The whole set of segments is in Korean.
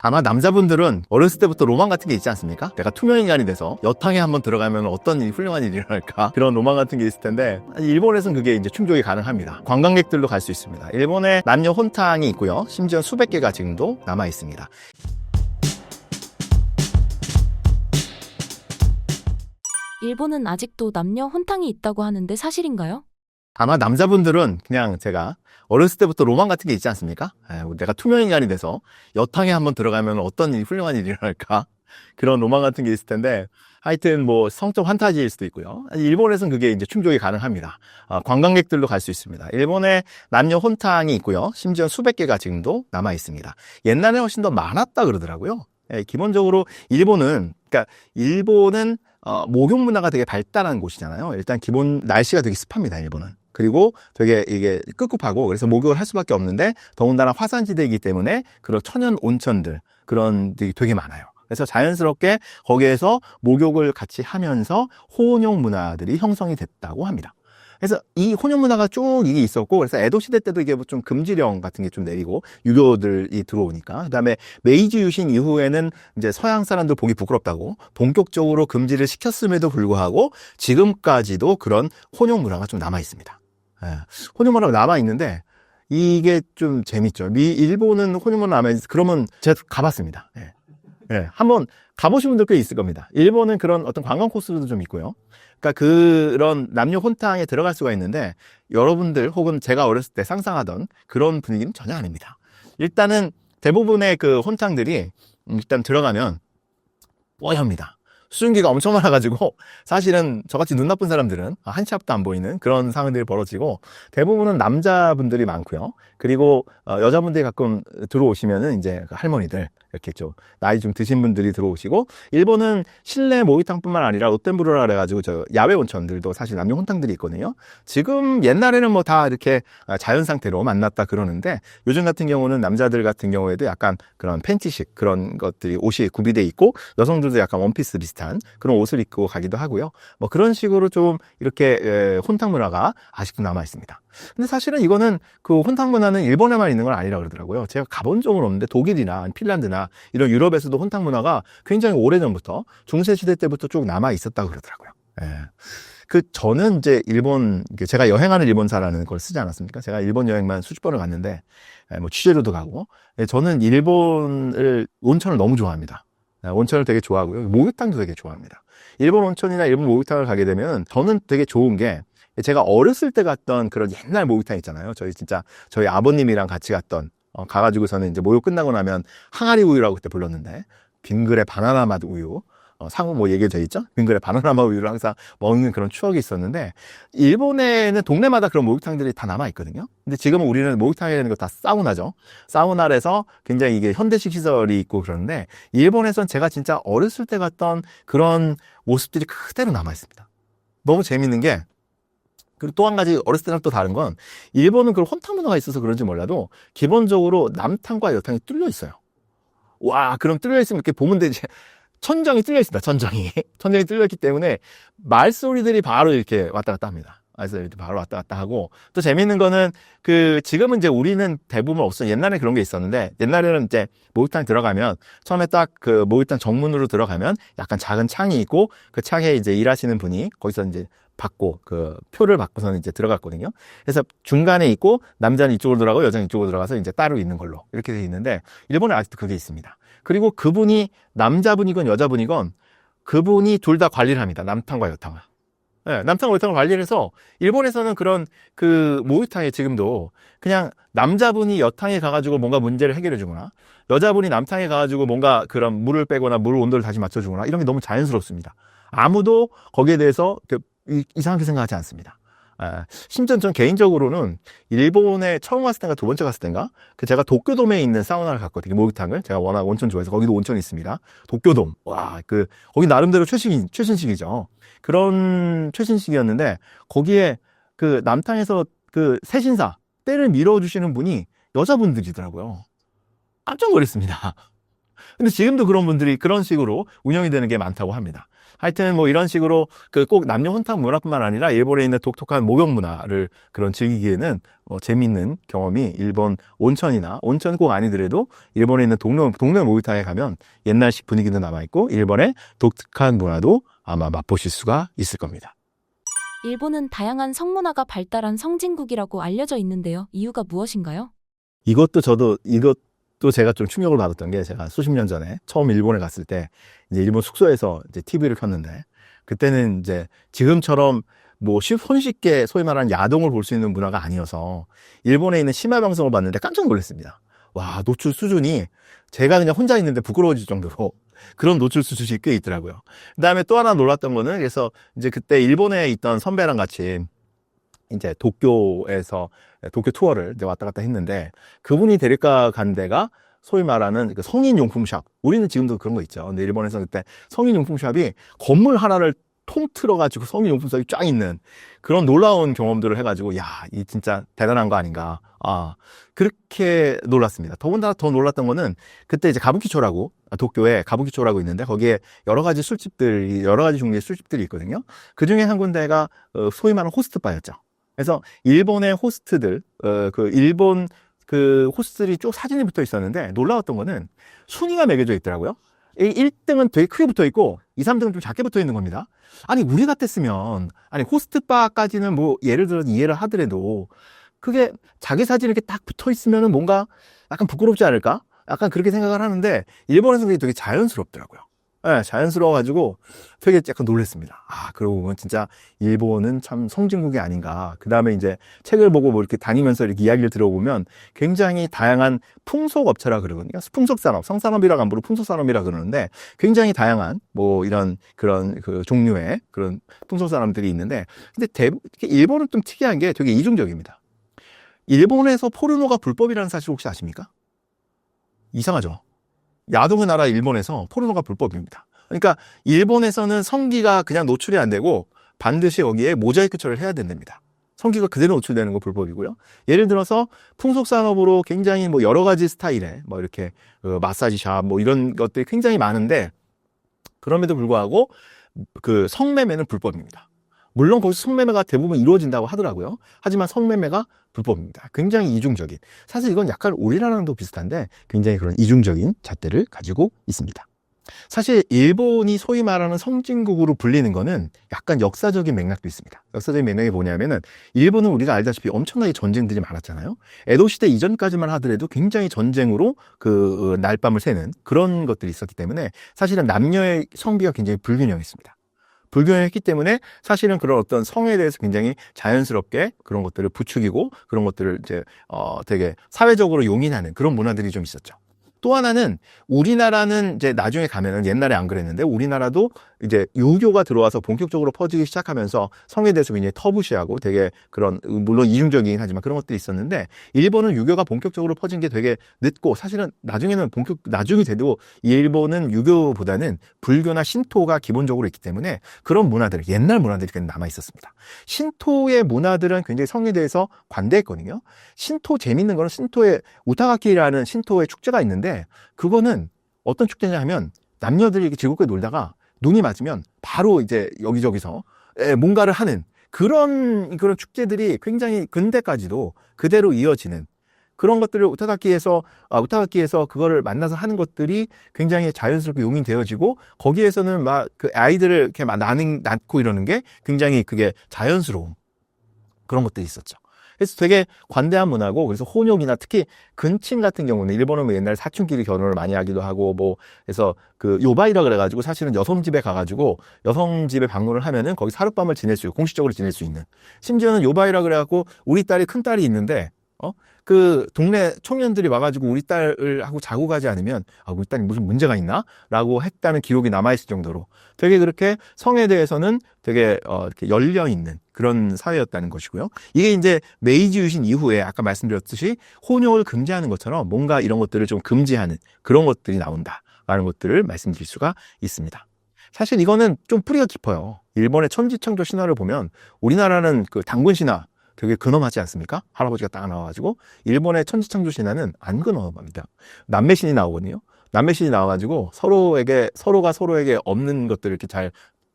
아마 남자분들은 어렸을 때부터 로망 같은 게 있지 않습니까? 내가 투명인간이 돼서 여탕에 한번 들어가면 어떤 일이 훌륭한 일이 일어날까? 그런 로망 같은 게 있을 텐데 일본에서는 그게 이제 충족이 가능합니다. 관광객들도 갈 수 있습니다. 일본에 남녀 혼탕이 있고요. 심지어 수백 개가 지금도 남아 있습니다. 일본은 아직도 남녀 혼탕이 있다고 하는데 사실인가요? 아마 남자분들은 그냥 제가 어렸을 때부터 로망 같은 게 있지 않습니까? 내가 투명인간이 돼서 여탕에 한번 들어가면 어떤 일이 훌륭한 일이 일어날까? 그런 로망 같은 게 있을 텐데 하여튼 뭐 성적 환타지일 수도 있고요. 일본에서는 그게 이제 충족이 가능합니다. 관광객들도 갈 수 있습니다. 일본에 남녀 혼탕이 있고요. 심지어 수백 개가 지금도 남아 있습니다. 옛날에 훨씬 더 많았다 그러더라고요. 기본적으로 일본은 목욕 문화가 되게 발달한 곳이잖아요. 일단 기본 날씨가 되게 습합니다, 일본은. 그리고 되게 이게 꿉꿉하고 그래서 목욕을 할 수밖에 없는데 더군다나 화산지대이기 때문에 그런 천연 온천들 그런 데 되게 많아요. 그래서 자연스럽게 거기에서 목욕을 같이 하면서 혼용 문화들이 형성이 됐다고 합니다. 그래서 이 혼용 문화가 쭉 이게 있었고, 그래서 에도 시대 때도 이게 좀 금지령 같은 게 좀 내리고, 유교들이 들어오니까. 그 다음에 메이지 유신 이후에는 이제 서양 사람들 보기 부끄럽다고 본격적으로 금지를 시켰음에도 불구하고, 지금까지도 그런 혼용 문화가 좀 남아 있습니다. 혼용 문화가 남아 있는데, 이게 좀 재밌죠. 일본은 혼용 문화 남아 있어서, 그러면 제가 가봤습니다. 한번 가보신 분들 꽤 있을 겁니다. 일본은 그런 어떤 관광 코스도 좀 있고요. 그러니까 그런 남녀 혼탕에 들어갈 수가 있는데 여러분들 혹은 제가 어렸을 때 상상하던 그런 분위기는 전혀 아닙니다. 일단은 대부분의 그 혼탕들이 일단 들어가면 뽀얗습니다. 수증기가 엄청 많아가지고 사실은 저같이 눈 나쁜 사람들은 한 치 앞도 안 보이는 그런 상황들이 벌어지고 대부분은 남자분들이 많고요. 그리고 여자분들이 가끔 들어오시면은 이제 그 할머니들 이렇게 좀 나이 좀 드신 분들이 들어오시고 일본은 실내 모기탕뿐만 아니라 롯텐브루라 그래가지고 저 야외 온천들도 사실 남녀 혼탕들이 있거든요. 지금 옛날에는 뭐 다 이렇게 자연 상태로 만났다 그러는데 요즘 같은 경우는 남자들 같은 경우에도 약간 그런 팬티식 그런 것들이 옷이 구비돼 있고 여성들도 약간 원피스 비슷한 그런 옷을 입고 가기도 하고요. 뭐 그런 식으로 좀 이렇게 혼탕 문화가 아직도 남아 있습니다. 근데 사실은 이거는 그 혼탕 문화는 일본에만 있는 건 아니라 그러더라고요. 제가 가본 적은 없는데 독일이나 핀란드나 이런 유럽에서도 혼탕 문화가 굉장히 오래전부터 중세시대 때부터 쭉 남아 있었다고 그러더라고요. 저는 이제 제가 여행하는 일본사라는 걸 쓰지 않았습니까? 제가 일본 여행만 수십 번을 갔는데, 뭐 취재로도 가고, 저는 온천을 너무 좋아합니다. 온천을 되게 좋아하고요. 목욕탕도 되게 좋아합니다. 일본 온천이나 일본 목욕탕을 가게 되면 저는 되게 좋은 게 제가 어렸을 때 갔던 그런 옛날 목욕탕 있잖아요. 저희 아버님이랑 같이 가가지고서는 이제 목욕 끝나고 나면 항아리 우유라고 그때 불렀는데, 빙그레 바나나 맛 우유. 상호 뭐 얘기도 돼 있죠? 빙그레 바나나 맛 우유를 항상 먹는 그런 추억이 있었는데, 일본에는 동네마다 그런 목욕탕들이 다 남아있거든요. 근데 지금은 우리는 목욕탕이라는 거 다 사우나죠. 사우나에서 굉장히 이게 현대식 시설이 있고 그러는데, 일본에선 제가 진짜 어렸을 때 갔던 그런 모습들이 그대로 남아있습니다. 너무 재밌는 게, 그리고 또 한 가지 어렸을 때랑 또 다른 건 일본은 그런 혼탕 문화가 있어서 그런지 몰라도 기본적으로 남탕과 여탕이 뚫려 있어요. 와, 그럼 뚫려 있으면 이렇게 보면 되지. 천정이 뚫려 있습니다. 천정이 뚫려 있기 때문에 말소리들이 바로 이렇게 왔다 갔다 합니다. 말소리들이 바로 왔다 갔다 하고 또 재밌는 거는 지금은 이제 우리는 대부분 없어요. 옛날에 그런 게 있었는데 옛날에는 이제 목욕탕 들어가면 처음에 딱 그 목욕탕 정문으로 들어가면 약간 작은 창이 있고 그 창에 이제 일하시는 분이 거기서 이제 받고 그 표를 받고서는 이제 들어갔거든요. 그래서 중간에 있고 남자는 이쪽으로 들어가고 여자는 이쪽으로 들어가서 이제 따로 있는 걸로 이렇게 돼 있는데 일본에 아직도 그게 있습니다. 그리고 그분이 남자분이건 여자분이건 그분이 둘 다 관리를 합니다. 남탕과 여탕을. 남탕과 여탕을 관리를 해서 일본에서는 그런 그 목욕탕에 지금도 그냥 남자분이 여탕에 가가지고 뭔가 문제를 해결해 주거나 여자분이 남탕에 가가지고 뭔가 그런 물을 빼거나 물 온도를 다시 맞춰주거나 이런 게 너무 자연스럽습니다. 아무도 거기에 대해서 이상하게 생각하지 않습니다. 심지어 전 개인적으로는 일본에 처음 갔을 때인가 두 번째 갔을 때인가 제가 도쿄돔에 있는 사우나를 갔거든요. 목욕탕을 제가 워낙 온천 좋아해서 거기도 온천이 있습니다. 도쿄돔 거기 나름대로 최신식이죠. 그런 최신식이었는데 거기에 그 남탕에서 그 세신사 때를 밀어주시는 분이 여자분들이더라고요. 깜짝 놀랐습니다. 근데 지금도 그런 분들이 그런 식으로 운영이 되는 게 많다고 합니다. 하여튼 뭐 이런 식으로 그 꼭 남녀 혼탕 문화뿐만 아니라 일본에 있는 독특한 목욕 문화를 그런 즐기기에는 재미있는 경험이 일본 온천이나 온천 꼭 아니더라도 일본에 있는 동네 목욕탕에 가면 옛날식 분위기도 남아있고 일본의 독특한 문화도 아마 맛보실 수가 있을 겁니다. 일본은 다양한 성문화가 발달한 성진국이라고 알려져 있는데요. 이유가 무엇인가요? 이것도 제가 좀 충격을 받았던 게 제가 수십 년 전에 처음 일본에 갔을 때 이제 일본 숙소에서 이제 TV를 켰는데 그때는 이제 지금처럼 뭐 손쉽게 소위 말하는 야동을 볼 수 있는 문화가 아니어서 일본에 있는 심야 방송을 봤는데 깜짝 놀랐습니다. 와, 노출 수준이 제가 그냥 혼자 있는데 부끄러워질 정도로 그런 노출 수준이 꽤 있더라고요. 그다음에 또 하나 놀랐던 거는 그래서 이제 그때 일본에 있던 선배랑 같이 이제 도쿄에서 도쿄 투어를 이제 왔다 갔다 했는데 그분이 데리고 간 데가 소위 말하는 그 성인용품샵. 우리는 지금도 그런 거 있죠. 근데 일본에서 그때 성인용품샵이 건물 하나를 통틀어가지고 성인용품샵이 쫙 있는 그런 놀라운 경험들을 해가지고 야, 이 진짜 대단한 거 아닌가. 그렇게 놀랐습니다. 더군다나 더 놀랐던 거는 그때 이제 가부키초라고 도쿄에 가부키초라고 있는데 거기에 여러 가지 종류의 술집들이 있거든요. 그 중에 한 군데가 소위 말하는 호스트바였죠. 그래서 일본의 호스트들, 일본 호스트들이 쭉 사진이 붙어 있었는데 놀라웠던 거는 순위가 매겨져 있더라고요. 1등은 되게 크게 붙어 있고 2, 3등은 좀 작게 붙어 있는 겁니다. 아니, 우리 같았으면, 호스트바까지는 뭐 예를 들어 이해를 하더라도 그게 자기 사진이 이렇게 딱 붙어 있으면은 뭔가 약간 부끄럽지 않을까? 약간 그렇게 생각을 하는데 일본에서 그게 되게 자연스럽더라고요. 네, 자연스러워가지고 되게 약간 놀랐습니다. 그러고 보면 진짜 일본은 참 성진국이 아닌가. 그 다음에 이제 책을 보고 뭐 이렇게 다니면서 이렇게 이야기를 들어보면 굉장히 다양한 풍속업체라 그러거든요. 풍속산업, 성산업이라고 안 부르고 풍속산업이라 그러는데 굉장히 다양한 뭐 이런 그런 그 종류의 그런 풍속산업들이 있는데 근데 일본은 좀 특이한 게 되게 이중적입니다. 일본에서 포르노가 불법이라는 사실 혹시 아십니까? 이상하죠? 야동의 나라 일본에서 포르노가 불법입니다. 그러니까 일본에서는 성기가 그냥 노출이 안 되고 반드시 여기에 모자이크 처리를 해야 된답니다. 성기가 그대로 노출되는 거 불법이고요. 예를 들어서 풍속산업으로 굉장히 뭐 여러 가지 스타일의 뭐 이렇게 마사지샵 뭐 이런 것들이 굉장히 많은데 그럼에도 불구하고 그 성매매는 불법입니다. 물론 거기서 성매매가 대부분 이루어진다고 하더라고요. 하지만 성매매가 불법입니다. 굉장히 이중적인. 사실 이건 약간 우리나라랑도 비슷한데 굉장히 그런 이중적인 잣대를 가지고 있습니다. 사실 일본이 소위 말하는 성진국으로 불리는 거는 약간 역사적인 맥락도 있습니다. 역사적인 맥락이 뭐냐면은 일본은 우리가 알다시피 엄청나게 전쟁들이 많았잖아요. 에도 시대 이전까지만 하더라도 굉장히 전쟁으로 그 날밤을 새는 그런 것들이 있었기 때문에 사실은 남녀의 성비가 굉장히 불균형했습니다. 불균형했기 때문에 사실은 그런 어떤 성에 대해서 굉장히 자연스럽게 그런 것들을 부추기고 그런 것들을 이제 되게 사회적으로 용인하는 그런 문화들이 좀 있었죠. 또 하나는 우리나라는 이제 나중에 가면은 옛날에 안 그랬는데 우리나라도 이제 유교가 들어와서 본격적으로 퍼지기 시작하면서 성에 대해서 굉장히 터부시하고 되게 그런 물론 이중적이긴 하지만 그런 것들이 있었는데 일본은 유교가 본격적으로 퍼진 게 되게 늦고 사실은 나중이 돼도 일본은 유교보다는 불교나 신토가 기본적으로 있기 때문에 그런 문화들 옛날 문화들이 남아 있었습니다. 신토의 문화들은 굉장히 성에 대해서 관대했거든요. 신토 재밌는 거는 신토의 우타가키라는 신토의 축제가 있는데 그거는 어떤 축제냐 하면 남녀들이 이렇게 즐겁게 놀다가 눈이 맞으면 바로 이제 여기저기서 뭔가를 하는 그런 축제들이 굉장히 근대까지도 그대로 이어지는 그런 것들을 우타가키에서 그거를 만나서 하는 것들이 굉장히 자연스럽게 용인되어지고 거기에서는 막 그 아이들을 이렇게 막 낳고 이러는 게 굉장히 그게 자연스러운 그런 것들이 있었죠. 그래서 되게 관대한 문화고 그래서 혼욕이나 특히 근친 같은 경우는 일본은 뭐 옛날에 사춘끼리 결혼을 많이 하기도 하고 뭐 그래서 그 요바이라 그래가지고 사실은 여성 집에 가가지고 여성 집에 방문을 하면은 거기서 하룻밤을 지낼 수 있고 공식적으로 지낼 수 있는 심지어는 요바이라 그래갖고 우리 딸이 큰 딸이 있는데 그 동네 청년들이 와가지고 우리 딸을 하고 자고 가지 않으면 우리 딸이 무슨 문제가 있나? 라고 했다는 기록이 남아있을 정도로 되게 그렇게 성에 대해서는 되게 이렇게 열려있는 그런 사회였다는 것이고요. 이게 이제 메이지 유신 이후에 아까 말씀드렸듯이 혼욕을 금지하는 것처럼 뭔가 이런 것들을 좀 금지하는 그런 것들이 나온다라는 것들을 말씀드릴 수가 있습니다. 사실 이거는 좀 뿌리가 깊어요. 일본의 천지창조 신화를 보면 우리나라는 그 당군 신화 되게 근엄하지 않습니까? 할아버지가 딱 나와가지고 일본의 천지창조 신화는 안 근엄합니다. 남매신이 나오거든요. 남매신이 나와가지고 서로가 서로에게 없는 것들을 이렇게 잘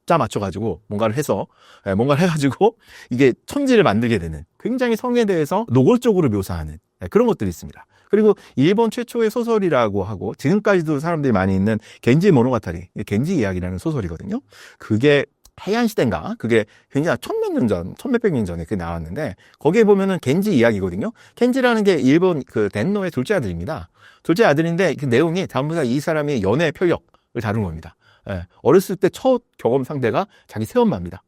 짜 맞춰가지고 뭔가를 해가지고 이게 천지를 만들게 되는 굉장히 성에 대해서 노골적으로 묘사하는 그런 것들이 있습니다. 그리고 일본 최초의 소설이라고 하고 지금까지도 사람들이 많이 읽는 겐지 모노가타리, 겐지 이야기라는 소설이거든요. 그게 해안 시대인가? 그게 굉장히 천몇백 년 전에 그게 나왔는데 거기에 보면은 겐지 이야기거든요. 겐지라는 게 일본 그 덴노의 둘째 아들입니다. 둘째 아들인데 그 내용이 전부 다 이 사람이 연애 표력을 다룬 겁니다. 예, 어렸을 때 첫 경험 상대가 자기 새엄마입니다.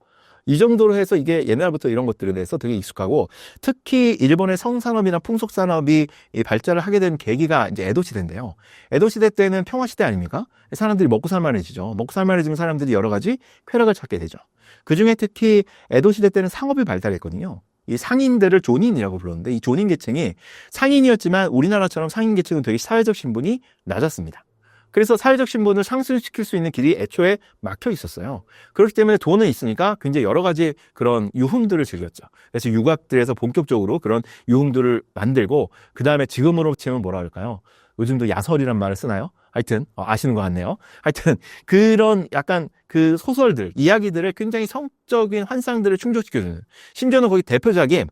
이 정도로 해서 이게 옛날부터 이런 것들에 대해서 되게 익숙하고 특히 일본의 성산업이나 풍속산업이 발달을 하게 된 계기가 이제 에도 시대인데요. 에도 시대 때는 평화 시대 아닙니까? 사람들이 먹고 살만해지죠. 먹고 살만해지면 사람들이 여러 가지 쾌락을 찾게 되죠. 그중에 특히 에도 시대 때는 상업이 발달했거든요. 이 상인들을 조닌이라고 불렀는데 이 조닌 계층이 상인이었지만 우리나라처럼 상인 계층은 되게 사회적 신분이 낮았습니다. 그래서 사회적 신분을 상승시킬 수 있는 길이 애초에 막혀 있었어요. 그렇기 때문에 돈은 있으니까 굉장히 여러 가지 그런 유흥들을 즐겼죠. 그래서 유곽들에서 본격적으로 그런 유흥들을 만들고 그 다음에 지금으로 치면 뭐라 할까요? 요즘도 야설이란 말을 쓰나요? 하여튼 아시는 것 같네요. 하여튼 그런 약간 그 소설들, 이야기들을 굉장히 성적인 환상들을 충족시켜주는 심지어는 거기 대표작이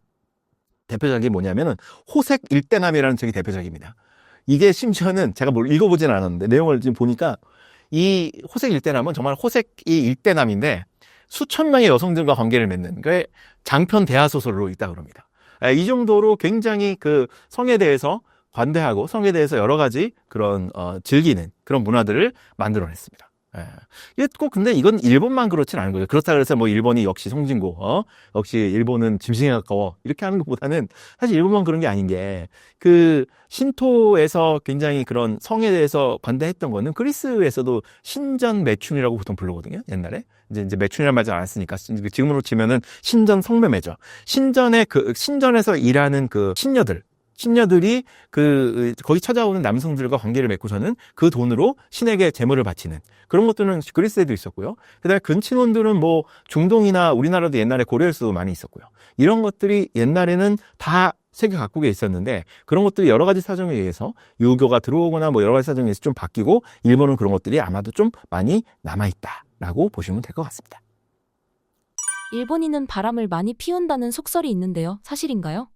뭐냐면은 호색 일대남이라는 책이 대표작입니다. 이게 심지어는 제가 뭘 읽어보진 않았는데 내용을 지금 보니까 이 호색 일대남은 정말 호색이 일대남인데 수천 명의 여성들과 관계를 맺는 그 장편 대하소설로 있다 그럽니다. 이 정도로 굉장히 그 성에 대해서 관대하고 성에 대해서 여러 가지 그런 즐기는 그런 문화들을 만들어냈습니다. 이게 꼭 근데 이건 일본만 그렇진 않은 거죠. 그렇다 그래서 뭐 일본이 역시 성진고, 역시 일본은 짐승에 가까워 이렇게 하는 것보다는 사실 일본만 그런 게 아닌 게 그 신토에서 굉장히 그런 성에 대해서 관대했던 거는 그리스에서도 신전 매춘이라고 보통 부르거든요. 옛날에 이제 매춘이라는 말을 안 쓰니까 지금으로 치면은 신전 성매매죠. 신전에서 일하는 그 신녀들이 거기 찾아오는 남성들과 관계를 맺고서는 그 돈으로 신에게 제물을 바치는 그런 것들은 그리스에도 있었고요. 그다음에 근친혼들은 뭐 중동이나 우리나라도 옛날에 고려에서도 많이 있었고요. 이런 것들이 옛날에는 다 세계 각국에 있었는데 그런 것들이 여러 가지 사정에 의해서 유교가 들어오거나 뭐 여러 가지 사정에 의해서 좀 바뀌고 일본은 그런 것들이 아마도 좀 많이 남아있다라고 보시면 될 것 같습니다. 일본인은 바람을 많이 피운다는 속설이 있는데요. 사실인가요?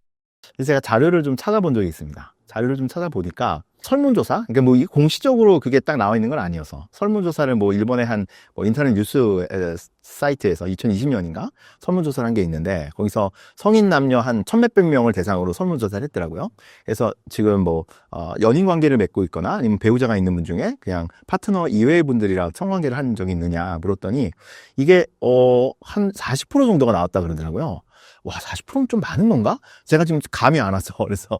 제가 자료를 좀 찾아본 적이 있습니다. 자료를 좀 찾아보니까 설문조사, 그러니까 뭐 공식적으로 그게 딱 나와 있는 건 아니어서 설문조사를 뭐 일본의 한 뭐 인터넷 뉴스 사이트에서 2020년인가 설문조사를 한 게 있는데 거기서 성인 남녀 한 1,몇백 명을 대상으로 설문조사를 했더라고요. 그래서 지금 뭐 연인 관계를 맺고 있거나 아니면 배우자가 있는 분 중에 그냥 파트너 이외의 분들이랑 성관계를 한 적이 있느냐 물었더니 이게 한 40% 정도가 나왔다 그러더라고요. 와, 40%는 좀 많은 건가? 제가 지금 감이 안 와서 그래서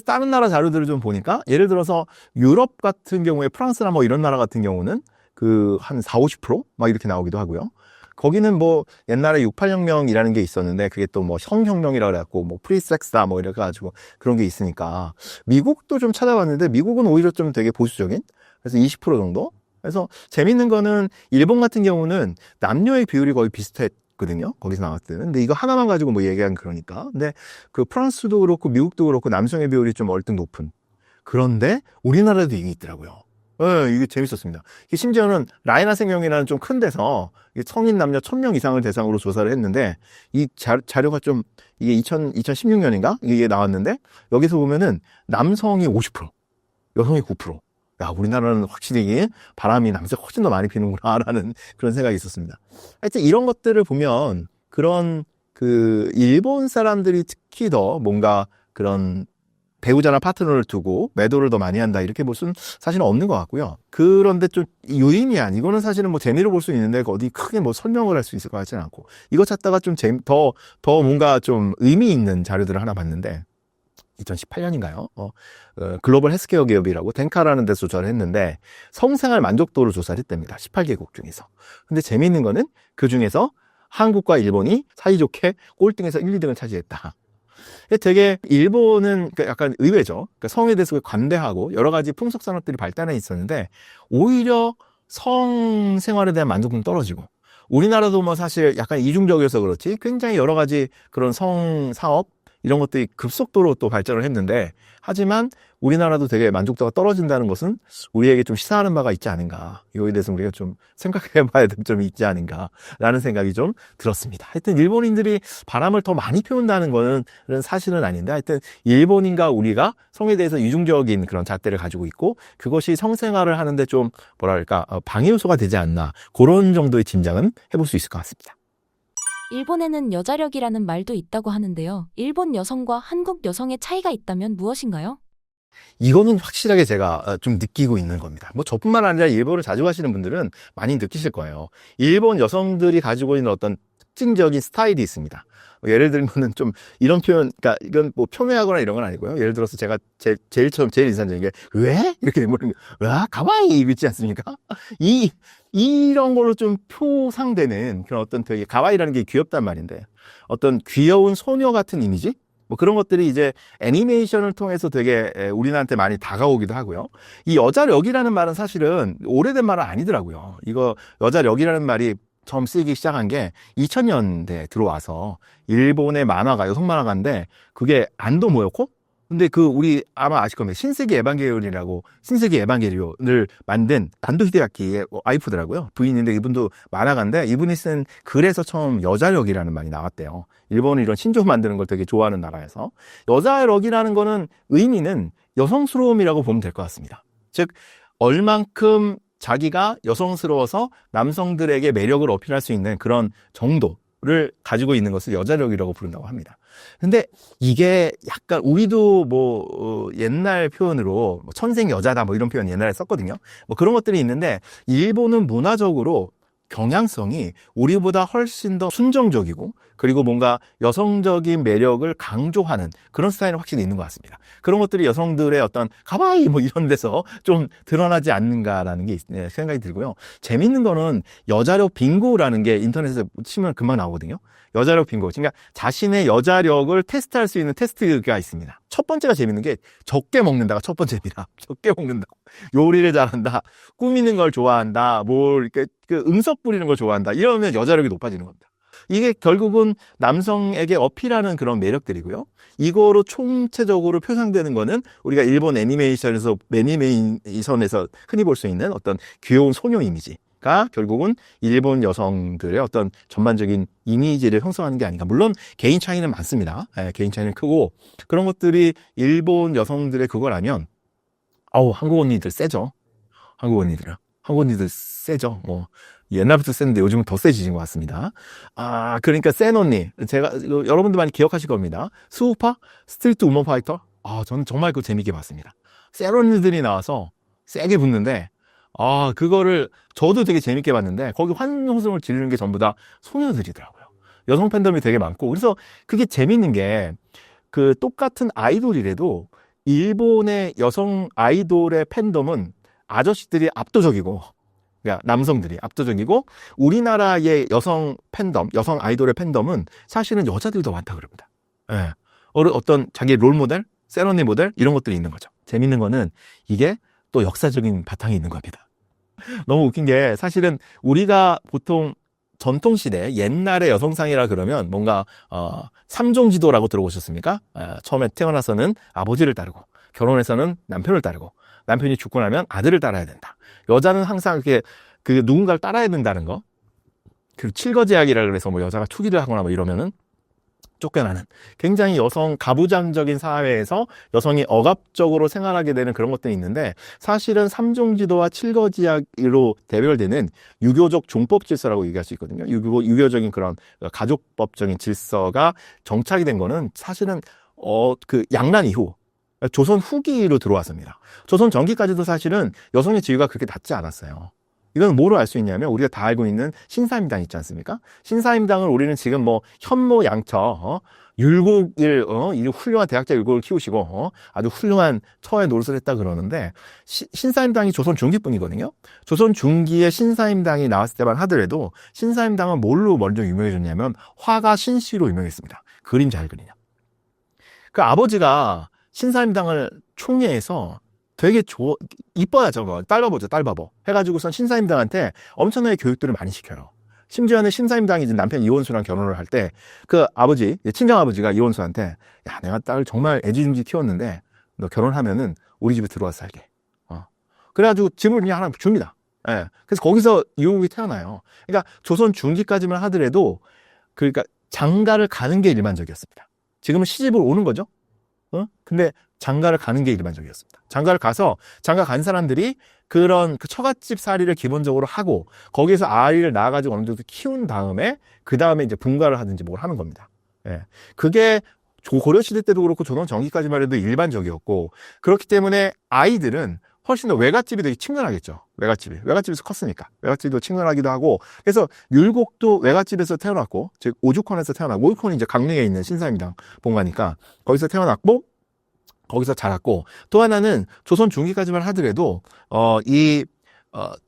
다른 나라 자료들을 좀 보니까 예를 들어서 유럽 같은 경우에 프랑스나 뭐 이런 나라 같은 경우는 그 한 40~50% 막 이렇게 나오기도 하고요. 거기는 뭐 옛날에 68혁명이라는 게 있었는데 그게 또 뭐 성혁명이라 그래갖고 뭐 프리섹스다 뭐 이렇게 가지고 그런 게 있으니까 미국도 좀 찾아봤는데 미국은 오히려 좀 되게 보수적인 그래서 20% 정도. 그래서 재밌는 거는 일본 같은 경우는 남녀의 비율이 거의 비슷했거든요. 거기서 나왔을 때는. 근데 이거 하나만 가지고 뭐 얘기하는 그러니까. 근데 그 프랑스도 그렇고 미국도 그렇고 남성의 비율이 좀 얼뜻 높은. 그런데 우리나라도 이게 있더라고요. 이게 재밌었습니다. 이게 심지어는 라이나 생명이라는 좀 큰 데서 성인 남녀 1,000명 이상을 대상으로 조사를 했는데 이 자료가 좀 이게 2016년인가 이게 나왔는데 여기서 보면은 남성이 50%, 여성이 9%. 야, 우리나라는 확실히 바람이 남색 훨씬 더 많이 피는구나라는 그런 생각이 있었습니다. 하여튼 이런 것들을 보면 그런 그 일본 사람들이 특히 더 뭔가 그런 배우자나 파트너를 두고 매도를 더 많이 한다 이렇게 볼 수는 사실은 없는 것 같고요. 그런데 좀 요인이 이거는 사실은 뭐 재미로 볼 수 있는데 어디 크게 뭐 설명을 할 수 있을 것 같지는 않고 이거 찾다가 좀 더 뭔가 좀 의미 있는 자료들을 하나 봤는데 2018년인가요? 글로벌 헬스케어 기업이라고 덴카라는 데서 조사를 했는데 성생활 만족도를 조사를 했답니다. 18개국 중에서. 근데 재미있는 거는 그 중에서 한국과 일본이 사이좋게 꼴등에서 1, 2등을 차지했다. 되게 일본은 약간 의외죠. 그러니까 성에 대해서 관대하고 여러 가지 풍속 산업들이 발달해 있었는데 오히려 성 생활에 대한 만족도는 떨어지고 우리나라도 뭐 사실 약간 이중적이어서 그렇지 굉장히 여러 가지 그런 성 사업 이런 것들이 급속도로 또 발전을 했는데, 하지만 우리나라도 되게 만족도가 떨어진다는 것은 우리에게 좀 시사하는 바가 있지 않은가. 이거에 대해서 우리가 좀 생각해 봐야 될 점이 있지 않은가라는 생각이 좀 들었습니다. 하여튼 일본인들이 바람을 더 많이 피운다는 거는 사실은 아닌데, 하여튼 일본인과 우리가 성에 대해서 이중적인 그런 잣대를 가지고 있고, 그것이 성생활을 하는데 좀 뭐랄까 방해 요소가 되지 않나, 그런 정도의 짐작은 해볼 수 있을 것 같습니다. 일본에는 여자력이라는 말도 있다고 하는데요. 일본 여성과 한국 여성의 차이가 있다면 무엇인가요? 이거는 확실하게 제가 좀 느끼고 있는 겁니다. 뭐 저뿐만 아니라 일본을 자주 가시는 분들은 많이 느끼실 거예요. 일본 여성들이 가지고 있는 어떤 특징적인 스타일이 있습니다. 예를 들면은 좀 이런 표현, 그러니까 이건 뭐 폄훼하거나 이런 건 아니고요. 예를 들어서 제가 제일 인상적인 게 왜? 이렇게 뭐는 와 가와이 있지 않습니까? 이런 걸로 좀 표상되는 그런 어떤 되게 가와이라는 게 귀엽단 말인데, 어떤 귀여운 소녀 같은 이미지? 뭐 그런 것들이 이제 애니메이션을 통해서 되게 우리나라한테 많이 다가오기도 하고요. 이 여자력이라는 말은 사실은 오래된 말은 아니더라고요. 이거 여자력이라는 말이 처음 쓰이기 시작한 게 2000년대에 들어와서 일본의 만화가, 여성 만화가인데 그게 안도 모였고, 근데 우리 아마 아실 겁니다. 신세기 에반게리온을 만든 안도 히데야키의 와이프더라고요. 부인인데 이분도 만화가인데 이분이 쓴 글에서 처음 여자력이라는 말이 나왔대요. 일본은 이런 신조 만드는 걸 되게 좋아하는 나라에서. 여자력이라는 거는 의미는 여성스러움이라고 보면 될 것 같습니다. 즉, 얼만큼 자기가 여성스러워서 남성들에게 매력을 어필할 수 있는 그런 정도를 가지고 있는 것을 여자력이라고 부른다고 합니다. 근데 이게 약간 우리도 옛날 표현으로 천생 여자다 이런 표현 옛날에 썼거든요. 그런 것들이 있는데, 일본은 문화적으로 경향성이 우리보다 훨씬 더 순정적이고, 그리고 뭔가 여성적인 매력을 강조하는 그런 스타일은 확실히 있는 것 같습니다. 그런 것들이 여성들의 어떤 가와이 이런 데서 좀 드러나지 않는가라는 게 생각이 들고요. 재밌는 거는 여자력 빙고라는 게 인터넷에 치면 금방 나오거든요. 여자력 빙고. 그러니까 자신의 여자력을 테스트할 수 있는 테스트가 있습니다. 첫 번째가 재밌는 게 적게 먹는다가 첫 번째입니다. 적게 먹는다. 요리를 잘한다. 꾸미는 걸 좋아한다. 이렇게 응석 부리는 걸 좋아한다. 이러면 여자력이 높아지는 겁니다. 이게 결국은 남성에게 어필하는 그런 매력들이고요. 이거로 총체적으로 표상되는 거는 우리가 일본 애니메이션에서 흔히 볼 수 있는 어떤 귀여운 소녀 이미지가 결국은 일본 여성들의 어떤 전반적인 이미지를 형성하는 게 아닌가. 물론 개인 차이는 많습니다. 개인 차이는 크고, 그런 것들이 일본 여성들의 그거라면 한국 언니들 세죠. 한국 언니들 세죠. 옛날부터 셌는데 요즘은 더 세지신 것 같습니다. 그러니까 센 언니. 여러분들 많이 기억하실 겁니다. 수우파? 스트리트 우먼 파이터? 저는 정말 그거 재밌게 봤습니다. 센 언니들이 나와서 세게 붙는데, 그거를 저도 되게 재밌게 봤는데, 거기 환호성을 지르는 게 전부 다 소녀들이더라고요. 여성 팬덤이 되게 많고, 그래서 그게 재밌는 게, 똑같은 아이돌이라도, 일본의 여성 아이돌의 팬덤은 아저씨들이 압도적이고, 그러니까 남성들이 압도적이고, 우리나라의 여성 팬덤, 여성 아이돌의 팬덤은 사실은 여자들이 더 많다 그럽니다. 예. 어떤 자기의 롤 모델, 세러니 모델 이런 것들이 있는 거죠. 재밌는 거는 이게 또 역사적인 바탕이 있는 겁니다. 너무 웃긴 게, 사실은 우리가 보통 전통시대 옛날의 여성상이라 그러면 뭔가 삼종지도라고 들어보셨습니까? 처음에 태어나서는 아버지를 따르고, 결혼해서는 남편을 따르고, 남편이 죽고 나면 아들을 따라야 된다. 여자는 항상 이렇게 누군가를 따라야 된다는 거. 그리고 칠거지약이라 그래서 여자가 투기를 하거나 이러면은 쫓겨나는, 굉장히 여성 가부장적인 사회에서 여성이 억압적으로 생활하게 되는 그런 것들이 있는데, 사실은 삼종지도와 칠거지약으로 대별되는 유교적 종법 질서라고 얘기할 수 있거든요. 유교적인 그런 가족법적인 질서가 정착이 된 거는 사실은 양란 이후 조선 후기로 들어왔습니다. 조선 전기까지도 사실은 여성의 지위가 그렇게 낮지 않았어요. 이건 뭐로 알 수 있냐면, 우리가 다 알고 있는 신사임당 있지 않습니까? 신사임당을 우리는 지금 현모 양처, 율곡을, 훌륭한 대학자 율곡을 키우시고, 아주 훌륭한 처의 노릇을 했다 그러는데, 신사임당이 조선 중기뿐이거든요? 조선 중기에 신사임당이 나왔을 때만 하더라도, 신사임당은 뭘로 먼저 유명해졌냐면, 화가 신씨로 유명했습니다. 그림 잘 그리냐. 아버지가 신사임당을 총회해서 되게 이뻐야 저거 딸바보죠, 딸바보 해가지고선 신사임당한테 엄청나게 교육들을 많이 시켜요. 심지어는 신사임당이 이제 남편 이원수랑 결혼을 할 때 그 아버지, 친정아버지가 이원수한테 야, 내가 딸을 정말 애지중지 키웠는데 너 결혼하면은 우리 집에 들어와서 살게. 그래가지고 집을 그냥 하나 줍니다. 예. 그래서 거기서 이용욱이 태어나요. 그러니까 조선 중기까지만 하더라도 그러니까 장가를 가는 게 일반적이었습니다. 지금은 시집을 오는 거죠. 근데 장가를 가는 게 일반적이었습니다. 장가를 가서 장가 간 사람들이 그런 그 처갓집 살이를 기본적으로 하고 거기에서 아이를 낳아가지고 어느 정도 키운 다음에 그 다음에 이제 분가를 하든지 뭘 하는 겁니다. 예. 그게 고려시대 때도 그렇고 조선 전기까지만 해도 일반적이었고 그렇기 때문에 아이들은 훨씬 더 외갓집이 되게 친근하겠죠. 외갓집에서 컸으니까. 외갓집도 친근하기도 하고. 그래서 율곡도 외갓집에서 태어났고, 즉, 오죽헌에서 태어나고, 오죽헌이 이제 강릉에 있는 신사임당 본가니까, 거기서 태어났고, 거기서 자랐고, 또 하나는 조선 중기까지만 하더라도,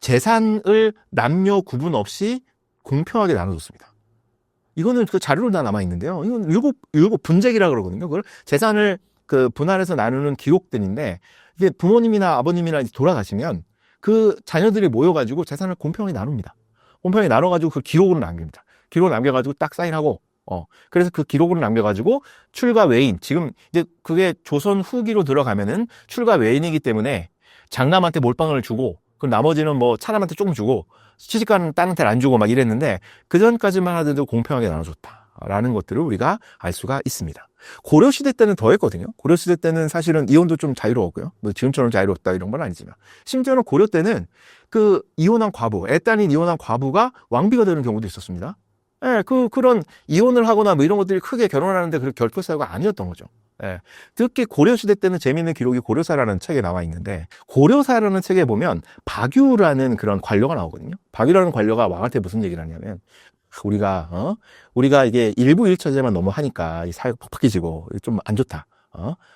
재산을 남녀 구분 없이 공평하게 나눠줬습니다. 이거는 그 자료로 다 남아있는데요. 이건 율곡 분재기라 그러거든요. 그걸 재산을 그 분할해서 나누는 기록들인데, 이게 부모님이나 아버님이나 돌아가시면 그 자녀들이 모여가지고 재산을 공평히 나눕니다. 공평히 나눠가지고 그 기록으로 남깁니다. 기록을 남겨가지고 딱 사인하고, 그래서 그 기록으로 남겨가지고 출가 외인, 지금 이제 그게 조선 후기로 들어가면은 출가 외인이기 때문에 장남한테 몰빵을 주고, 그 나머지는 뭐 차남한테 조금 주고, 시집가는 딸한테는 안 주고 막 이랬는데, 그 전까지만 하더라도 공평하게 나눠줬다라는 것들을 우리가 알 수가 있습니다. 고려시대 때는 더 했거든요. 고려시대 때는 사실은 이혼도 좀 자유로웠고요. 뭐 지금처럼 자유롭다 이런 건 아니지만. 심지어는 고려 때는 그 이혼한 과부, 애딸인 이혼한 과부가 왕비가 되는 경우도 있었습니다. 예, 그런 이혼을 하거나 뭐 이런 것들이 크게 결혼하는데 그렇게 결핍사유가 아니었던 거죠. 예. 특히 고려시대 때는 재미있는 기록이 고려사라는 책에 나와 있는데, 고려사라는 책에 보면 박유라는 그런 관료가 나오거든요. 박유라는 관료가 왕한테 무슨 얘기를 하냐면, 우리가 이게 일부 일처제만 너무 하니까 이 사회가 퍽퍽해지고 좀 안 좋다.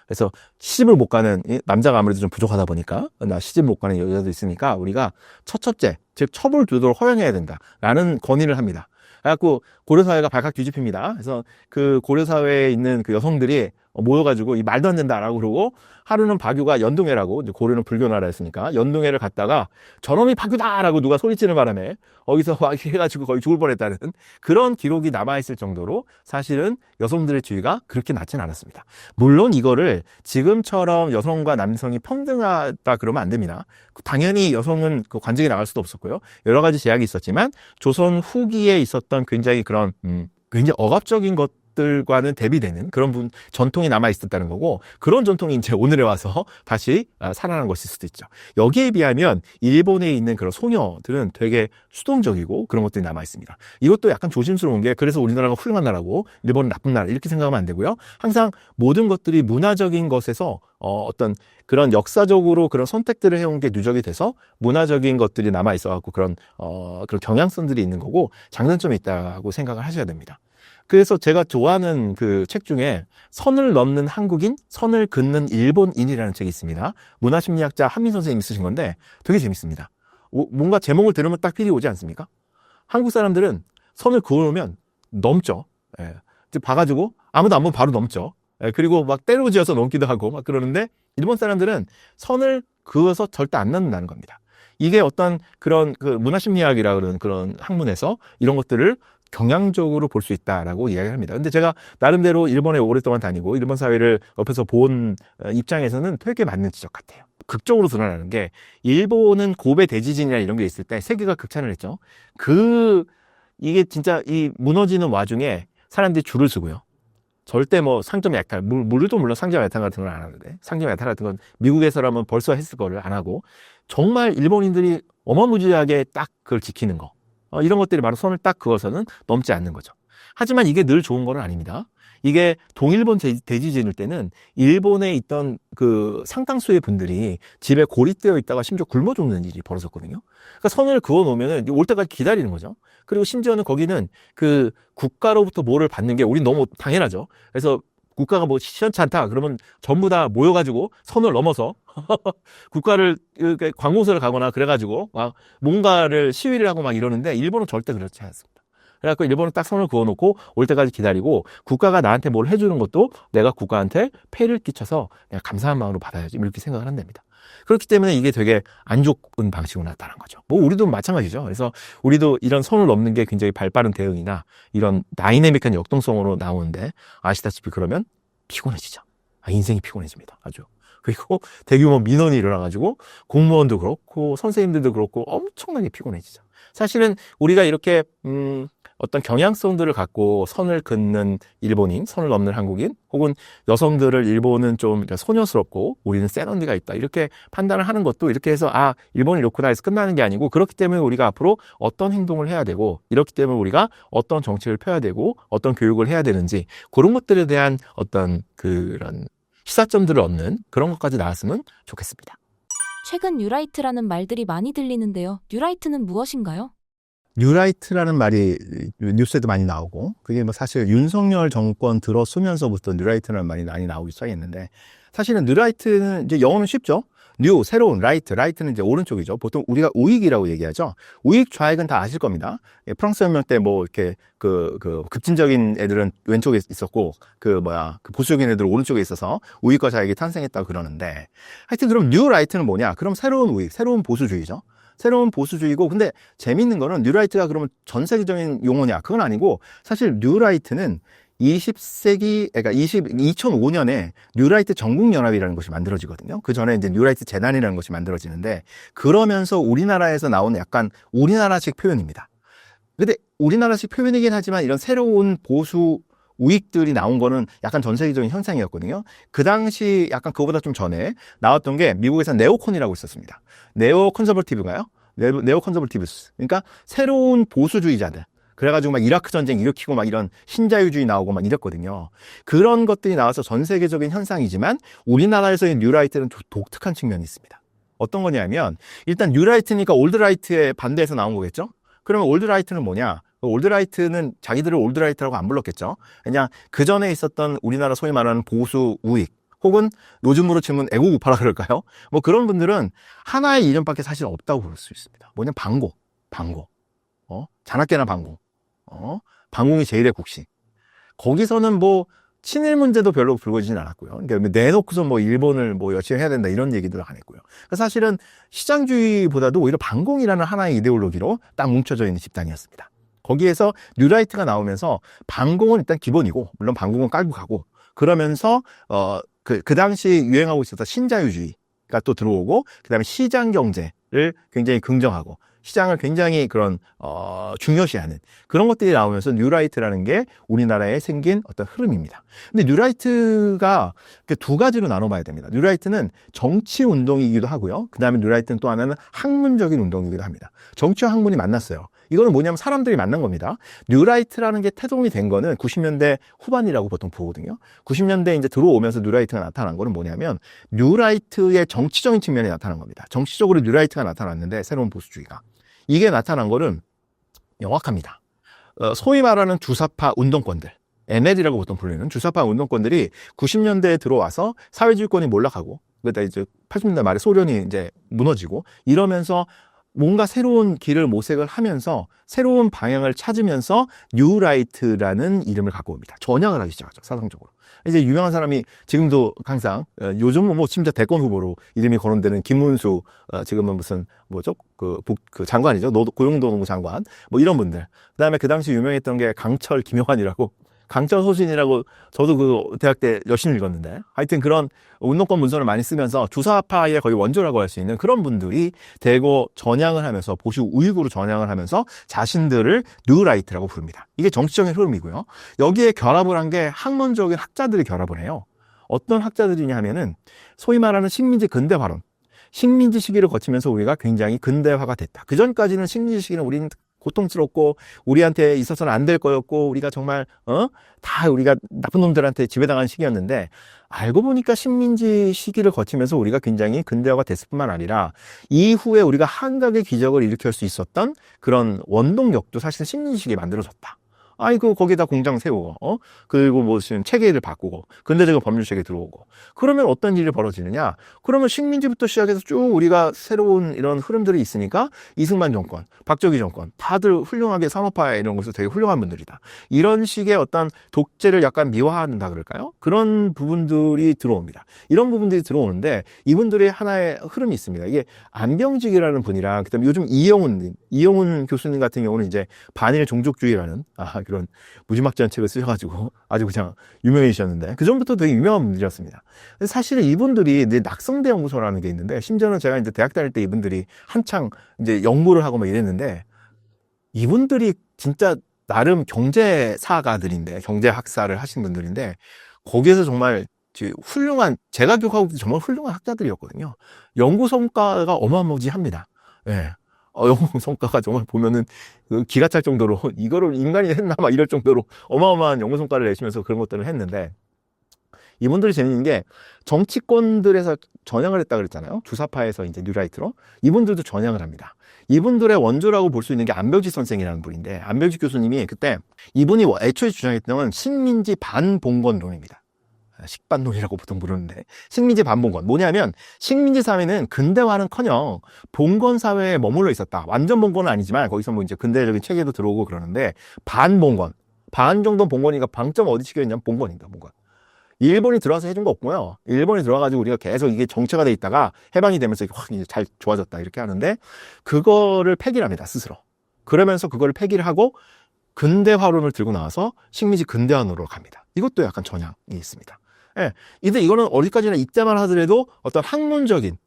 그래서 시집을 못 가는, 남자가 아무래도 좀 부족하다 보니까, 나 시집 못 가는 여자도 있으니까 우리가 처첩제, 즉 처벌 두도록 허용해야 된다라는 건의를 합니다. 그래갖고 고려사회가 발칵 뒤집힙니다. 그래서 그 고려사회에 있는 그 여성들이 모여가지고 이 말도 안 된다라고 그러고, 하루는 박유가 연동회라고, 이제 고려는 불교나라였으니까 연동회를 갔다가 저놈이 박유다라고 누가 소리치는 바람에 거기서 막 해가지고 거의 죽을 뻔했다는 그런 기록이 남아있을 정도로 사실은 여성들의 지위가 그렇게 낮진 않았습니다. 물론 이거를 지금처럼 여성과 남성이 평등하다 그러면 안 됩니다. 당연히 여성은 그 관직에 나갈 수도 없었고요. 여러 가지 제약이 있었지만 조선 후기에 있었던 굉장히 그런 굉장히 억압적인 것들과는 대비되는 그런 전통이 남아 있었다는 거고, 그런 전통이 이제 오늘에 와서 다시 살아난 것일 수도 있죠. 여기에 비하면 일본에 있는 그런 소녀들은 되게 수동적이고 그런 것들이 남아 있습니다. 이것도 약간 조심스러운 게, 그래서 우리나라가 훌륭한 나라고 일본은 나쁜 나라 이렇게 생각하면 안 되고요. 항상 모든 것들이 문화적인 것에서 어떤 그런 역사적으로 그런 선택들을 해온 게 누적이 돼서 문화적인 것들이 남아 있어갖고 그런 경향성들이 있는 거고, 장단점이 있다고 생각을 하셔야 됩니다. 그래서 제가 좋아하는 그 책 중에 선을 넘는 한국인, 선을 긋는 일본인이라는 책이 있습니다. 문화심리학자 한민 선생님이 쓰신 건데 되게 재밌습니다. 뭔가 제목을 들으면 딱 필이 오지 않습니까? 한국 사람들은 선을 그어놓으면 넘죠. 예. 봐가지고 아무도 안 보면 바로 넘죠. 예. 그리고 막 때려지어서 넘기도 하고 막 그러는데, 일본 사람들은 선을 그어서 절대 안 넘는다는 겁니다. 이게 어떤 그런 그 문화심리학이라 그러는 그런 학문에서 이런 것들을 경향적으로 볼 수 있다라고 이야기를 합니다. 근데 제가 나름대로 일본에 오랫동안 다니고 일본 사회를 옆에서 본 입장에서는 되게 맞는 지적 같아요. 극적으로 드러나는 게, 일본은 고베 대지진이나 이런 게 있을 때 세계가 극찬을 했죠. 이게 진짜 이 무너지는 와중에 사람들이 줄을 서고요. 절대 뭐 상점 약탈, 물도 물론 상점 약탈 같은 건 안 하는데, 상점 약탈 같은 건 미국에서라면 벌써 했을 거를 안 하고, 정말 일본인들이 어마무지하게 딱 그걸 지키는 거. 이런 것들이 바로 선을 딱 그어서는 넘지 않는 거죠. 하지만 이게 늘 좋은 건 아닙니다. 이게 동일본 대지진일 때는 일본에 있던 그 상당수의 분들이 집에 고립되어 있다가 심지어 굶어 죽는 일이 벌어졌거든요. 그러니까 선을 그어 놓으면은 올 때까지 기다리는 거죠. 그리고 심지어는 거기는 그 국가로부터 뭐를 받는 게 우린 너무 당연하죠. 그래서 국가가 뭐 시원치 않다 그러면 전부 다 모여가지고 선을 넘어서 국가를 관공서를 가거나 그래가지고 막 뭔가를 시위를 하고 막 이러는데, 일본은 절대 그렇지 않습니다. 그래갖고 일본은 딱 선을 그어놓고 올 때까지 기다리고, 국가가 나한테 뭘 해주는 것도 내가 국가한테 폐를 끼쳐서 그냥 감사한 마음으로 받아야지 이렇게 생각을 한답니다. 그렇기 때문에 이게 되게 안 좋은 방식으로 나타난 거죠. 뭐 우리도 마찬가지죠. 그래서 우리도 이런 선을 넘는 게 굉장히 발빠른 대응이나 이런 다이내믹한 역동성으로 나오는데 아시다시피 그러면 피곤해지죠. 인생이 피곤해집니다. 아주. 그리고 대규모 민원이 일어나가지고 공무원도 그렇고 선생님들도 그렇고 엄청나게 피곤해지죠. 사실은 우리가 이렇게 어떤 경향성들을 갖고 선을 긋는 일본인, 선을 넘는 한국인, 혹은 여성들을 일본은 좀 소녀스럽고 우리는 센 언니가 있다 이렇게 판단을 하는 것도 이렇게 해서 일본이 이렇구나 해서 끝나는 게 아니고, 그렇기 때문에 우리가 앞으로 어떤 행동을 해야 되고, 이렇기 때문에 우리가 어떤 정책을 펴야 되고 어떤 교육을 해야 되는지, 그런 것들에 대한 어떤 그런 시사점들을 얻는 그런 것까지 나왔으면 좋겠습니다. 최근 뉴라이트라는 말들이 많이 들리는데요. 뉴라이트는 무엇인가요? 뉴라이트라는 말이 뉴스에도 많이 나오고, 그게 뭐 사실 윤석열 정권 들어서면서부터 뉴라이트라는 말이 많이 나오기 시작했는데, 사실은 뉴라이트는 이제 영어는 쉽죠. 뉴, 새로운, 라이트, 라이트는 이제 오른쪽이죠. 보통 우리가 우익이라고 얘기하죠. 우익, 좌익은 다 아실 겁니다. 프랑스 혁명 때 뭐 이렇게 급진적인 애들은 왼쪽에 있었고, 그 보수적인 애들은 오른쪽에 있어서 우익과 좌익이 탄생했다고 그러는데, 하여튼 그럼 뉴 라이트는 뭐냐? 그럼 새로운 우익, 새로운 보수주의죠. 새로운 보수주의고, 근데 재밌는 거는 뉴라이트가 그러면 전 세계적인 용어냐? 그건 아니고, 사실 뉴라이트는 20세기, 그러니까 2005년에 뉴라이트 전국연합이라는 것이 만들어지거든요. 그 전에 이제 뉴라이트 재단이라는 것이 만들어지는데, 그러면서 우리나라에서 나오는 약간 우리나라식 표현입니다. 근데 우리나라식 표현이긴 하지만 이런 새로운 보수 우익들이 나온 거는 약간 전 세계적인 현상이었거든요. 그 당시 약간 그거보다 좀 전에 나왔던 게 미국에서 네오콘이라고 있었습니다. 네오 컨서버티브가요? 네오 컨서버티브스. 그러니까 새로운 보수주의자들. 그래가지고 막 이라크 전쟁 일으키고 막 이런 신자유주의 나오고 막 이랬거든요. 그런 것들이 나와서 전 세계적인 현상이지만 우리나라에서의 뉴라이트는 독특한 측면이 있습니다. 어떤 거냐면, 일단 뉴라이트니까 올드라이트에 반대해서 나온 거겠죠? 그러면 올드라이트는 뭐냐? 올드라이트는 자기들을 올드라이트라고 안 불렀겠죠? 그냥 그 전에 있었던 우리나라 소위 말하는 보수 우익, 혹은 요즘으로 치면 애국우파라 그럴까요? 뭐 그런 분들은 하나의 이름밖에 사실 없다고 볼 수 있습니다. 뭐냐면 방고. 자나깨나 방공. 방공이 제일의 국시. 거기서는 뭐 친일 문제도 별로 불거지진 않았고요. 그러니까 내놓고서 뭐 일본을 뭐 열심히 해야 된다 이런 얘기들을 안 했고요. 그러니까 사실은 시장주의보다도 오히려 방공이라는 하나의 이데올로기로 딱 뭉쳐져 있는 집단이었습니다. 거기에서 뉴라이트가 나오면서 방공은 일단 기본이고, 물론 방공은 깔고 가고, 그러면서 그 당시 유행하고 있었던 신자유주의가 또 들어오고, 그다음에 시장 경제를 굉장히 긍정하고, 시장을 굉장히 그런 중요시하는 그런 것들이 나오면서 뉴라이트라는 게 우리나라에 생긴 어떤 흐름입니다. 근데 뉴라이트가 두 가지로 나눠봐야 됩니다. 뉴라이트는 정치 운동이기도 하고요. 그 다음에 뉴라이트는 또 하나는 학문적인 운동이기도 합니다. 정치와 학문이 만났어요. 이거는 뭐냐면 사람들이 만난 겁니다. 뉴라이트라는 게 태동이 된 거는 90년대 후반이라고 보통 보거든요. 90년대 이제 들어오면서 뉴라이트가 나타난 거는 뭐냐면, 뉴라이트의 정치적인 측면이 나타난 겁니다. 정치적으로 뉴라이트가 나타났는데, 새로운 보수주의가. 이게 나타난 거는 명확합니다. 소위 말하는 주사파 운동권들, NL이라고 보통 불리는 주사파 운동권들이 90년대에 들어와서 사회주의권이 몰락하고, 그러다 이제 80년대 말에 소련이 이제 무너지고 이러면서 뭔가 새로운 길을 모색을 하면서 새로운 방향을 찾으면서 뉴라이트라는 이름을 갖고 옵니다. 전향을 하기 시작하죠, 사상적으로. 이제 유명한 사람이 지금도 항상 요즘은 뭐 진짜 대권 후보로 이름이 거론되는 김문수, 지금은 무슨 뭐죠? 그 장관이죠. 고용노동부 장관. 뭐 이런 분들. 그다음에 그 당시 유명했던 게 강철 김용환이라고, 강철 소신이라고, 저도 그 대학 때 열심히 읽었는데, 하여튼 그런 운동권 문서를 많이 쓰면서 주사파의 거의 원조라고 할 수 있는 그런 분들이 대거 전향을 하면서, 보수 우익으로 전향을 하면서 자신들을 뉴라이트라고 부릅니다. 이게 정치적인 흐름이고요. 여기에 결합을 한 게 학문적인 학자들이 결합을 해요. 어떤 학자들이냐 하면은 소위 말하는 식민지 근대 발언, 식민지 시기를 거치면서 우리가 굉장히 근대화가 됐다. 그 전까지는 식민지 시기는 우리는 고통스럽고 우리한테 있어서는 안 될 거였고, 우리가 정말 다 우리가 나쁜 놈들한테 지배당한 시기였는데, 알고 보니까 식민지 시기를 거치면서 우리가 굉장히 근대화가 됐을 뿐만 아니라 이후에 우리가 한각의 기적을 일으킬 수 있었던 그런 원동력도 사실 식민지 시기에 만들어졌다. 아이고 거기다 공장 세우고 그리고 무슨 체계를 바꾸고 근대적 법률 체계 들어오고 그러면 어떤 일이 벌어지느냐? 그러면 식민지부터 시작해서 쭉 우리가 새로운 이런 흐름들이 있으니까 이승만 정권, 박정희 정권 다들 훌륭하게 산업화 이런 것에서 되게 훌륭한 분들이다. 이런 식의 어떤 독재를 약간 미화한다 그럴까요? 그런 부분들이 들어옵니다. 이런 부분들이 들어오는데 이분들의 하나의 흐름이 있습니다. 이게 안병직이라는 분이랑 그다음에 요즘 이영훈 교수님 같은 경우는 이제 반일 종족주의라는 그런 무지막지한 책을 쓰셔가지고 아주 그냥 유명해지셨는데 그 전부터 되게 유명한 분들이었습니다. 사실은 이분들이 이제 낙성대 연구소라는 게 있는데 심지어는 제가 이제 대학 다닐 때 이분들이 한창 이제 연구를 하고 막 이랬는데 이분들이 진짜 나름 경제사가들인데 경제학사를 하신 분들인데 거기에서 정말 훌륭한 제가 기억하고 정말 훌륭한 학자들이었거든요. 연구 성과가 어마어마합니다. 예. 연구 성과가 정말 보면은 기가 찰 정도로 이거를 인간이 했나 막 이럴 정도로 어마어마한 연구 성과를 내시면서 그런 것들을 했는데 이분들이 재밌는 게 정치권들에서 전향을 했다 그랬잖아요. 주사파에서 이제 뉴라이트로 이분들도 전향을 합니다. 이분들의 원조라고 볼 수 있는 게 안병직 선생이라는 분인데 안병직 교수님이 그때 이분이 애초에 주장했던 건 식민지 반봉건론입니다. 식반론이라고 보통 부르는데 식민지 반봉건 뭐냐면 식민지 사회는 근대화는커녕 봉건 사회에 머물러 있었다. 완전 봉건은 아니지만 거기서 뭐 이제 근대적인 체계도 들어오고 그러는데 반봉건 반 정도 봉건이니까 방점 어디 찍혀있냐면 봉건입니다. 봉건. 일본이 들어와서 해준 거 없고요. 일본이 들어와가지고 우리가 계속 이게 정체가 돼 있다가 해방이 되면서 확 이제 잘 좋아졌다 이렇게 하는데 그거를 폐기를 합니다. 스스로. 그러면서 그거를 폐기를 하고 근대화론을 들고 나와서 식민지 근대화론으로 갑니다. 이것도 약간 전향이 있습니다. 예. 근데 이거는 어디까지나 이때만 하더라도 어떤 학문적인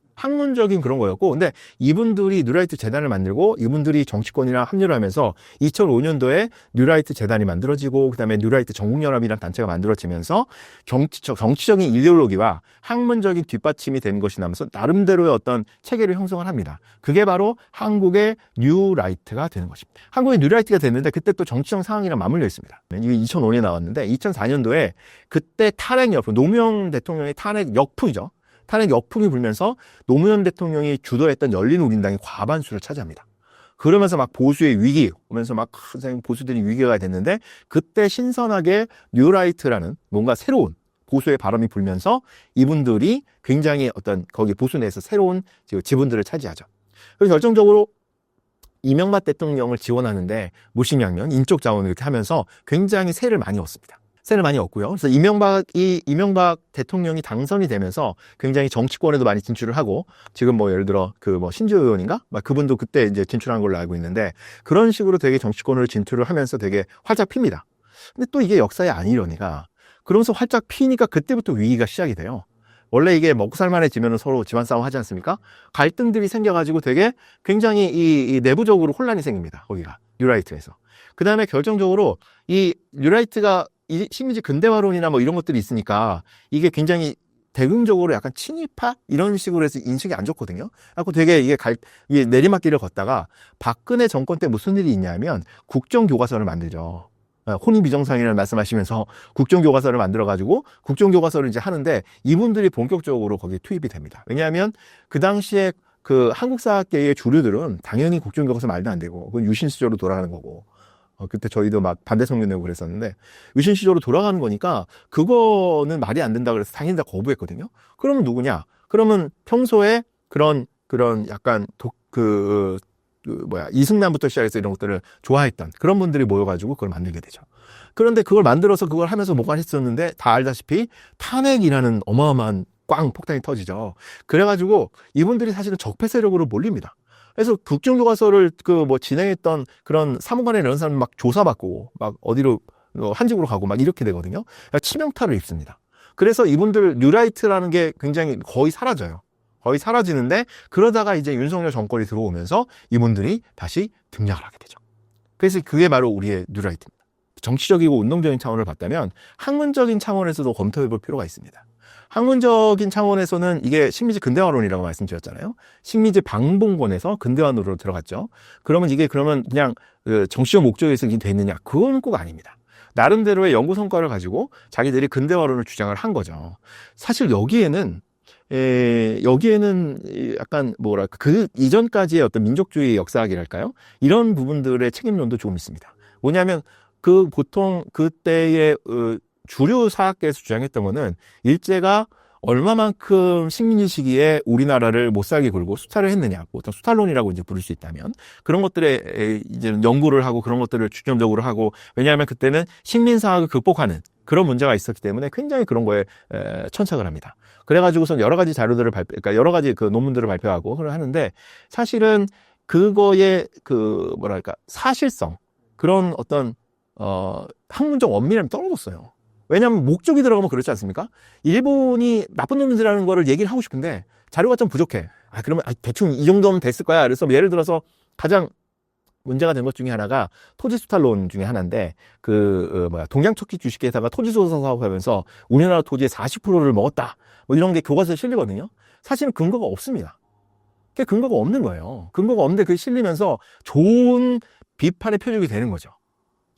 그런 거였고, 근데 이분들이 뉴라이트 재단을 만들고 이분들이 정치권이랑 합류를 하면서 2005년도에 뉴라이트 재단이 만들어지고 그다음에 뉴라이트 전국연합이라는 단체가 만들어지면서 정치적인 이데올로기와 학문적인 뒷받침이 된 것이 나면서 나름대로의 어떤 체계를 형성을 합니다. 그게 바로 한국의 뉴라이트가 되는 것입니다. 한국의 뉴라이트가 됐는데 그때 또 정치적 상황이랑 맞물려 있습니다. 이게 2005년에 나왔는데 2004년도에 그때 탄핵 역풍, 노무현 대통령의 탄핵 역풍이죠. 탄핵 역풍이 불면서 노무현 대통령이 주도했던 열린우리당이 과반수를 차지합니다. 그러면서 막 보수의 위기 오면서 막 보수들이 위기가 됐는데 그때 신선하게 뉴라이트라는 뭔가 새로운 보수의 바람이 불면서 이분들이 굉장히 어떤 거기 보수 내에서 새로운 지분들을 차지하죠. 그래서 결정적으로 이명박 대통령을 지원하는데 무심양면 인적 자원을 이렇게 하면서 굉장히 세를 많이 얻습니다. 세를 많이 얻고요. 그래서 이명박 대통령이 당선이 되면서 굉장히 정치권에도 많이 진출을 하고 지금 뭐 예를 들어 신지호 의원인가? 막 그분도 그때 이제 진출한 걸로 알고 있는데 그런 식으로 되게 정치권으로 진출을 하면서 되게 활짝 핍니다. 근데 또 이게 역사의 아이러니가 그러면서 활짝 피니까 그때부터 위기가 시작이 돼요. 원래 이게 먹고 살만해지면 서로 집안 싸움 하지 않습니까? 갈등들이 생겨가지고 되게 굉장히 이 내부적으로 혼란이 생깁니다. 거기가 뉴라이트에서. 그 다음에 결정적으로 이 뉴라이트가 이 식민지 근대화론이나 뭐 이런 것들이 있으니까 이게 굉장히 대중적으로 약간 친일파 이런 식으로 해서 인식이 안 좋거든요. 그래서 되게 이게 내리막길을 걷다가 박근혜 정권 때 무슨 일이 있냐면 국정교과서를 만들죠. 혼인비정상이라는 말씀하시면서 국정교과서를 만들어가지고 국정교과서를 이제 하는데 이분들이 본격적으로 거기에 투입이 됩니다. 왜냐하면 그 당시에 그 한국사학계의 주류들은 당연히 국정교과서 말도 안 되고 그건 유신 시절로 돌아가는 거고 그때 저희도 막 반대 성명 내고 그랬었는데 유신 시절로 돌아가는 거니까 그거는 말이 안 된다 그래서 당연히 다 거부했거든요. 그러면 누구냐? 그러면 평소에 그런 약간 이승남부터 시작해서 이런 것들을 좋아했던 그런 분들이 모여가지고 그걸 만들게 되죠. 그런데 그걸 만들어서 그걸 하면서 뭐가 했었는데 다 알다시피 탄핵이라는 어마어마한 꽝 폭탄이 터지죠. 그래가지고 이분들이 사실은 적폐 세력으로 몰립니다. 그래서 국정교과서를 진행했던 그런 사무관에 이런 사람 막 조사받고 막 어디로 한직으로 가고 막 이렇게 되거든요. 그러니까 치명타를 입습니다. 그래서 이분들 뉴라이트라는 게 굉장히 거의 사라져요. 거의 사라지는데 그러다가 이제 윤석열 정권이 들어오면서 이분들이 다시 등장을 하게 되죠. 그래서 그게 바로 우리의 뉴라이트입니다. 정치적이고 운동적인 차원을 봤다면 학문적인 차원에서도 검토해 볼 필요가 있습니다. 학문적인 차원에서는 이게 식민지 근대화론이라고 말씀드렸잖아요. 식민지 방봉권에서 근대화론으로 들어갔죠. 그러면 이게 그냥 정치적 목적에 있어서 돼 있느냐? 그건 꼭 아닙니다. 나름대로의 연구 성과를 가지고 자기들이 근대화론을 주장을 한 거죠. 사실 여기에는 약간 그 이전까지의 어떤 민족주의 역사학이랄까요? 이런 부분들의 책임론도 조금 있습니다. 뭐냐면 그 보통 그때의 주류 사학계에서 주장했던 거는 일제가 얼마만큼 식민지 시기에 우리나라를 못 살게 굴고 수탈을 했느냐, 보통 수탈론이라고 이제 부를 수 있다면 그런 것들에 이제 연구를 하고 그런 것들을 중점적으로 하고, 왜냐하면 그때는 식민사학을 극복하는 그런 문제가 있었기 때문에 굉장히 그런 거에 천착을 합니다. 그래가지고선 여러 가지 자료들을 그러니까 여러 가지 그 논문들을 발표하고 그걸 하는데, 사실은 그거의 그 뭐랄까 사실성, 그런 어떤 학문적 원민함이 떨어졌어요. 왜냐하면 목적이 들어가면 그렇지 않습니까? 일본이 나쁜 놈들이라는 거를 얘기를 하고 싶은데 자료가 좀 부족해. 그러면 대충 이 정도면 됐을 거야. 그래서 예를 들어서 가장 문제가 된 것 중에 하나가 토지수탈론 중에 하나인데, 동양터키 주식회사가 토지조사 사업하면서 우리나라 토지의 40%를 먹었다, 뭐 이런 게 교과서에 실리거든요. 사실은 근거가 없습니다. 그게 근거가 없는 거예요. 근거가 없는데 그게 실리면서 좋은 비판의 표적이 되는 거죠.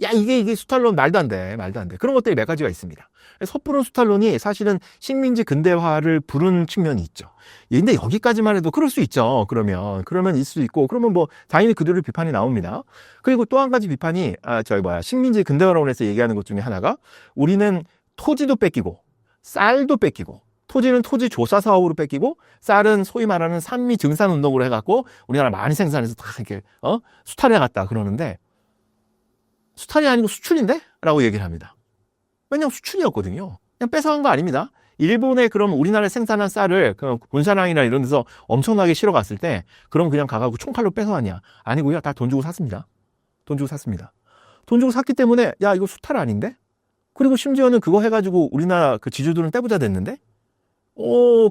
야, 이게 수탈론 말도 안 돼. 그런 것들이 몇 가지가 있습니다. 섣부른 수탈론이 사실은 식민지 근대화를 부른 측면이 있죠. 근데 여기까지만 해도 그럴 수 있죠. 그러면 있을 수 있고, 그러면 뭐 당연히 그들의 비판이 나옵니다. 그리고 또 한 가지 비판이 식민지 근대화론에서 해서 얘기하는 것 중에 하나가, 우리는 토지도 뺏기고 쌀도 뺏기고, 토지는 토지 조사 사업으로 뺏기고 쌀은 소위 말하는 산미 증산 운동으로 해갖고 우리나라 많이 생산해서 다 이렇게 수탈해 갔다 그러는데, 수탈이 아니고 수출인데? 라고 얘기를 합니다. 왜냐면 수출이었거든요. 그냥 뺏어간 거 아닙니다. 일본에 그럼 우리나라에 생산한 쌀을 군사랑이나 이런 데서 엄청나게 실어 갔을 때, 그럼 그냥 가가지고 총칼로 뺏어왔냐? 아니고요. 다 돈 주고 샀습니다. 돈 주고 샀기 때문에, 야, 이거 수탈 아닌데? 그리고 심지어는 그거 해가지고 우리나라 그 지주들은 떼부자 됐는데?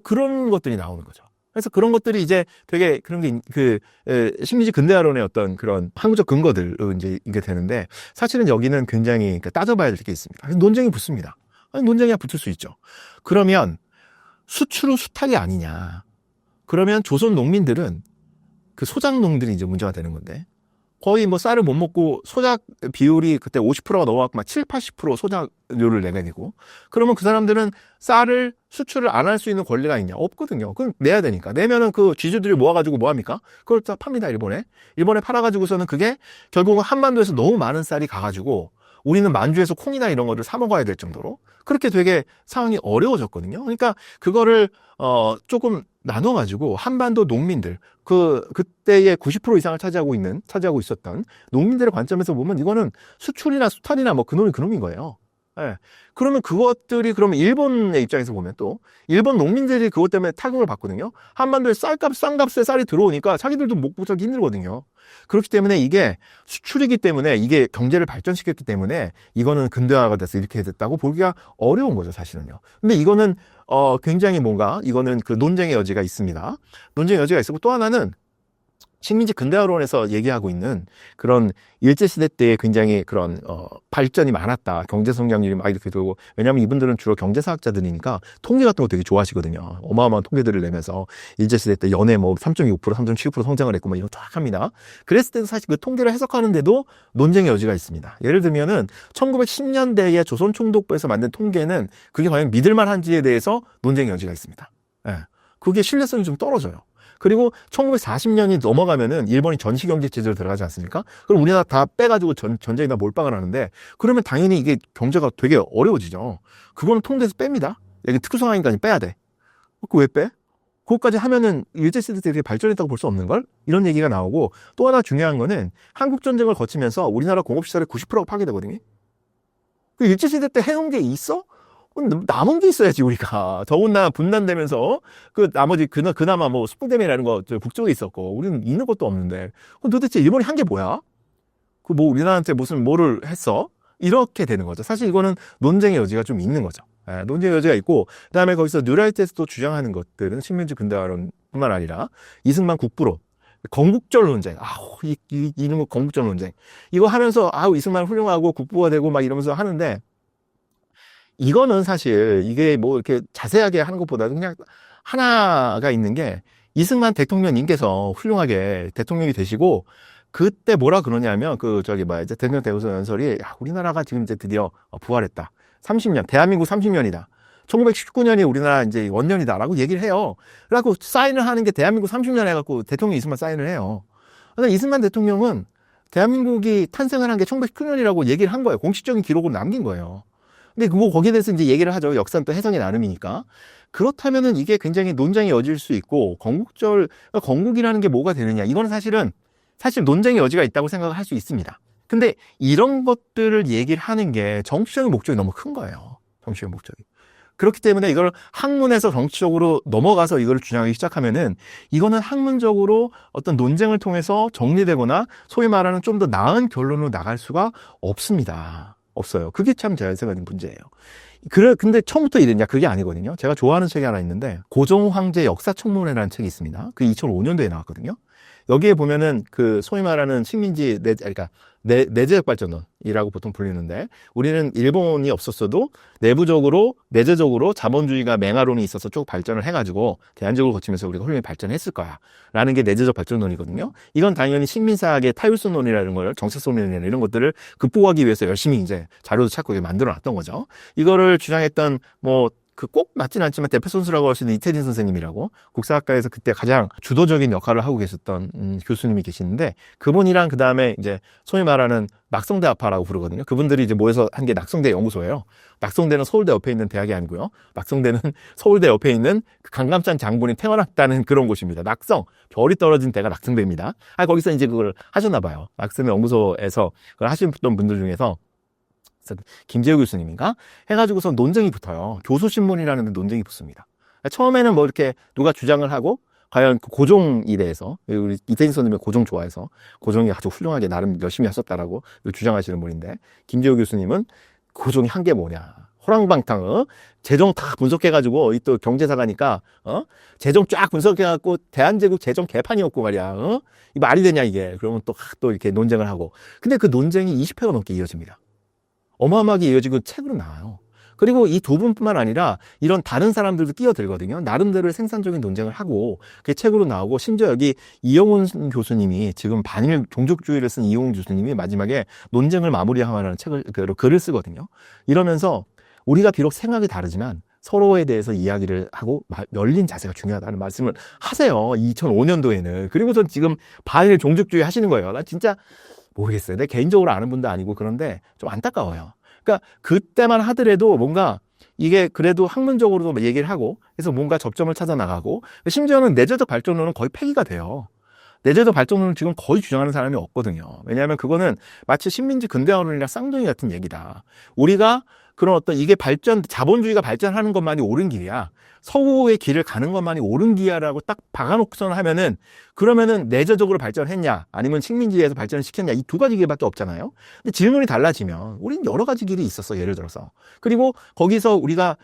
그런 것들이 나오는 거죠. 그래서 그런 것들이 이제 되게 그런 게 식민지 근대화론의 어떤 그런 학문적 근거들로 이제 이게 되는데, 사실은 여기는 굉장히 따져봐야 될 게 있습니다. 논쟁이 붙습니다. 논쟁이 붙을 수 있죠. 그러면 수출 후 수탈이 아니냐? 그러면 조선 농민들은 그 소작농들이 이제 문제가 되는 건데, 거의 뭐 쌀을 못 먹고 소작 비율이 그때 50%가 넘어갔고 막 7, 80% 소작료를 내게 되고, 그러면 그 사람들은 쌀을 수출을 안 할 수 있는 권리가 있냐? 없거든요. 그럼 내야 되니까. 내면은 그 쥐주들이 모아가지고 뭐 합니까? 그걸 다 팝니다, 일본에. 일본에 팔아가지고서는 그게 결국은 한반도에서 너무 많은 쌀이 가가지고 우리는 만주에서 콩이나 이런 거를 사 먹어야 될 정도로 그렇게 되게 상황이 어려워졌거든요. 그러니까 그거를 조금 나눠가지고 한반도 농민들, 그때의 90% 이상을 차지하고 있었던 농민들의 관점에서 보면 이거는 수출이나 수탈이나 뭐 그놈인 거예요. 예. 그러면 그것들이, 그러면 일본의 입장에서 보면 또 일본 농민들이 그것 때문에 타격을 받거든요. 한반도에 싼 값에 쌀이 들어오니까 자기들도 먹고 살기 힘들거든요. 그렇기 때문에 이게 수출이기 때문에, 이게 경제를 발전시켰기 때문에 이거는 근대화가 돼서 이렇게 됐다고 보기가 어려운 거죠, 사실은요. 근데 이거는 굉장히 이거는 그 논쟁의 여지가 있습니다. 논쟁의 여지가 있었고, 또 하나는 식민지 근대화론에서 얘기하고 있는 그런 일제시대 때에 굉장히 그런 발전이 많았다, 경제 성장률이 막 이렇게 되고, 왜냐하면 이분들은 주로 경제사학자들이니까 통계 같은 거 되게 좋아하시거든요. 어마어마한 통계들을 내면서 일제시대 때 연애 뭐 3.25%, 3.7% 성장을 했고 막 이런 거 딱 합니다. 그랬을 때도 사실 그 통계를 해석하는데도 논쟁의 여지가 있습니다. 예를 들면은 1910년대에 조선총독부에서 만든 통계는 그게 과연 믿을만한지에 대해서 논쟁의 여지가 있습니다. 예. 그게 신뢰성이 좀 떨어져요. 그리고 1940년이 넘어가면은 일본이 전시경제체제로 들어가지 않습니까? 그럼 우리나라 다 빼가지고 전쟁에다 몰빵을 하는데, 그러면 당연히 이게 경제가 되게 어려워지죠. 그거는 통계에서 뺍니다. 이게 특수 상황이니까 빼야 돼. 그거 왜 빼? 그것까지 하면은 일제시대 때 되게 발전했다고 볼 수 없는 걸? 이런 얘기가 나오고, 또 하나 중요한 거는 한국전쟁을 거치면서 우리나라 공업시설의 90%가 파괴되거든요. 그 일제시대 때 해놓은 게 있어? 남은 게 있어야지, 우리가. 더군다나 분단되면서 나머지 그나마 뭐 수풍댐이라는 거 북쪽에 있었고, 우리는 있는 것도 없는데, 그럼 도대체 일본이 한 게 뭐야? 우리나라한테 뭐를 했어? 이렇게 되는 거죠. 사실 이거는 논쟁의 여지가 좀 있는 거죠. 논쟁의 여지가 있고, 그 다음에 거기서 뉴라이트에서도 주장하는 것들은 식민지 근대화론뿐만 아니라 이승만 국부론, 건국절 논쟁, 이런 거 건국절 논쟁, 이거 하면서 이승만 훌륭하고 국부가 되고 막 이러면서 하는데, 이거는 사실 이게 뭐 이렇게 자세하게 하는 것보다도 그냥 하나가 있는 게, 이승만 대통령님께서 훌륭하게 대통령이 되시고 그때 뭐라 그러냐면 이제 대통령 대우서 연설이, 우리나라가 지금 이제 드디어 부활했다. 30년, 대한민국 30년이다. 1919년이 우리나라 이제 원년이다라고 얘기를 해요. 그래갖고 사인을 하는 게 대한민국 30년 해갖고 대통령 이승만 사인을 해요. 근데 이승만 대통령은 대한민국이 탄생을 한 게 1919년이라고 얘기를 한 거예요. 공식적인 기록으로 남긴 거예요. 근데 뭐 거기에 대해서 이제 얘기를 하죠. 역사는 또 해석의 나름이니까. 그렇다면은 이게 굉장히 논쟁의 여지일 수 있고, 건국이라는 게 뭐가 되느냐. 이거는 사실 논쟁의 여지가 있다고 생각을 할 수 있습니다. 근데 이런 것들을 얘기를 하는 게 정치적인 목적이 너무 큰 거예요. 정치적인 목적이. 그렇기 때문에 이걸 학문에서 정치적으로 넘어가서 이걸 주장하기 시작하면은 이거는 학문적으로 어떤 논쟁을 통해서 정리되거나 소위 말하는 좀 더 나은 결론으로 나갈 수가 없습니다. 없어요. 그게 참 제가 생각하는 문제예요. 근데 처음부터 이랬냐? 그게 아니거든요. 제가 좋아하는 책이 하나 있는데 고종 황제 역사청문회라는 책이 있습니다. 그 2005년도에 나왔거든요. 여기에 보면은 그 소위 말하는 식민지 내재적 발전론이라고 보통 불리는데, 우리는 일본이 없었어도 내재적으로 자본주의가 맹하론이 있어서 쭉 발전을 해가지고 대한민국을 거치면서 우리가 훌륭히 발전했을 거야 라는 게 내재적 발전론이거든요. 이건 당연히 식민사학의 타율성론이라는 걸, 정책성론이나 이런 것들을 극복하기 위해서 열심히 이제 자료도 찾고 만들어 놨던 거죠. 이거를 주장했던 꼭 맞진 않지만 대표 선수라고 할 수 있는 이태진 선생님이라고 국사학과에서 그때 가장 주도적인 역할을 하고 계셨던 교수님이 계시는데, 그분이랑 그 다음에 이제 소위 말하는 낙성대 아파라고 부르거든요. 그분들이 이제 모여서 한 게 낙성대 연구소예요. 낙성대는 서울대 옆에 있는 대학이 아니고요. 낙성대는 서울대 옆에 있는 그 강감찬 장군이 태어났다는 그런 곳입니다. 별이 떨어진 데가 낙성대입니다. 거기서 이제 그걸 하셨나 봐요. 낙성대 연구소에서 그걸 하셨던 분들 중에서 김재우 교수님인가 해가지고서 논쟁이 붙어요. 교수신문이라는 데 논쟁이 붙습니다. 처음에는 이렇게 누가 주장을 하고, 과연 그 고종에 대해서, 우리 이태진 선생님이 고종 좋아해서 고종이 아주 훌륭하게 나름 열심히 하셨다라고 주장하시는 분인데, 김재우 교수님은 고종이 한 게 뭐냐, 호랑방탕, 재정 다 분석해가지고, 또 경제사가니까, 재정 쫙 분석해갖고, 대한제국 재정 개판이었고 말이야, 이 말이 되냐, 이게. 그러면 또 이렇게 논쟁을 하고. 근데 그 논쟁이 20회가 넘게 이어집니다. 어마어마하게 이어지고 책으로 나와요. 그리고 이 두 분뿐만 아니라 이런 다른 사람들도 끼어들거든요. 나름대로의 생산적인 논쟁을 하고 그게 책으로 나오고, 심지어 여기 이영훈 교수님이, 지금 반일 종족주의를 쓴 이영훈 교수님이 마지막에 논쟁을 마무리하라는 글을 쓰거든요. 이러면서 우리가 비록 생각이 다르지만 서로에 대해서 이야기를 하고 열린 자세가 중요하다는 말씀을 하세요. 2005년도에는. 그리고서 지금 반일 종족주의 하시는 거예요. 나 진짜 모르겠어요. 내 개인적으로 아는 분도 아니고 그런데 좀 안타까워요. 그러니까 그때만 하더라도 뭔가 이게 그래도 학문적으로도 얘기를 하고 해서 뭔가 접점을 찾아 나가고, 심지어는 내재적 발전론은 거의 폐기가 돼요. 내재적 발전론을 지금 거의 주장하는 사람이 없거든요. 왜냐하면 그거는 마치 식민지 근대화론이랑 쌍둥이 같은 얘기다. 우리가 그런 어떤 이게 자본주의가 발전하는 것만이 옳은 길이야, 서구의 길을 가는 것만이 옳은 길이야라고 딱 박아놓고선 하면은, 그러면은 내재적으로 발전했냐 아니면 식민지에서 발전을 시켰냐, 이 두 가지 길밖에 없잖아요. 근데 질문이 달라지면 우리는 여러 가지 길이 있었어, 예를 들어서. 그리고 거기서 우리가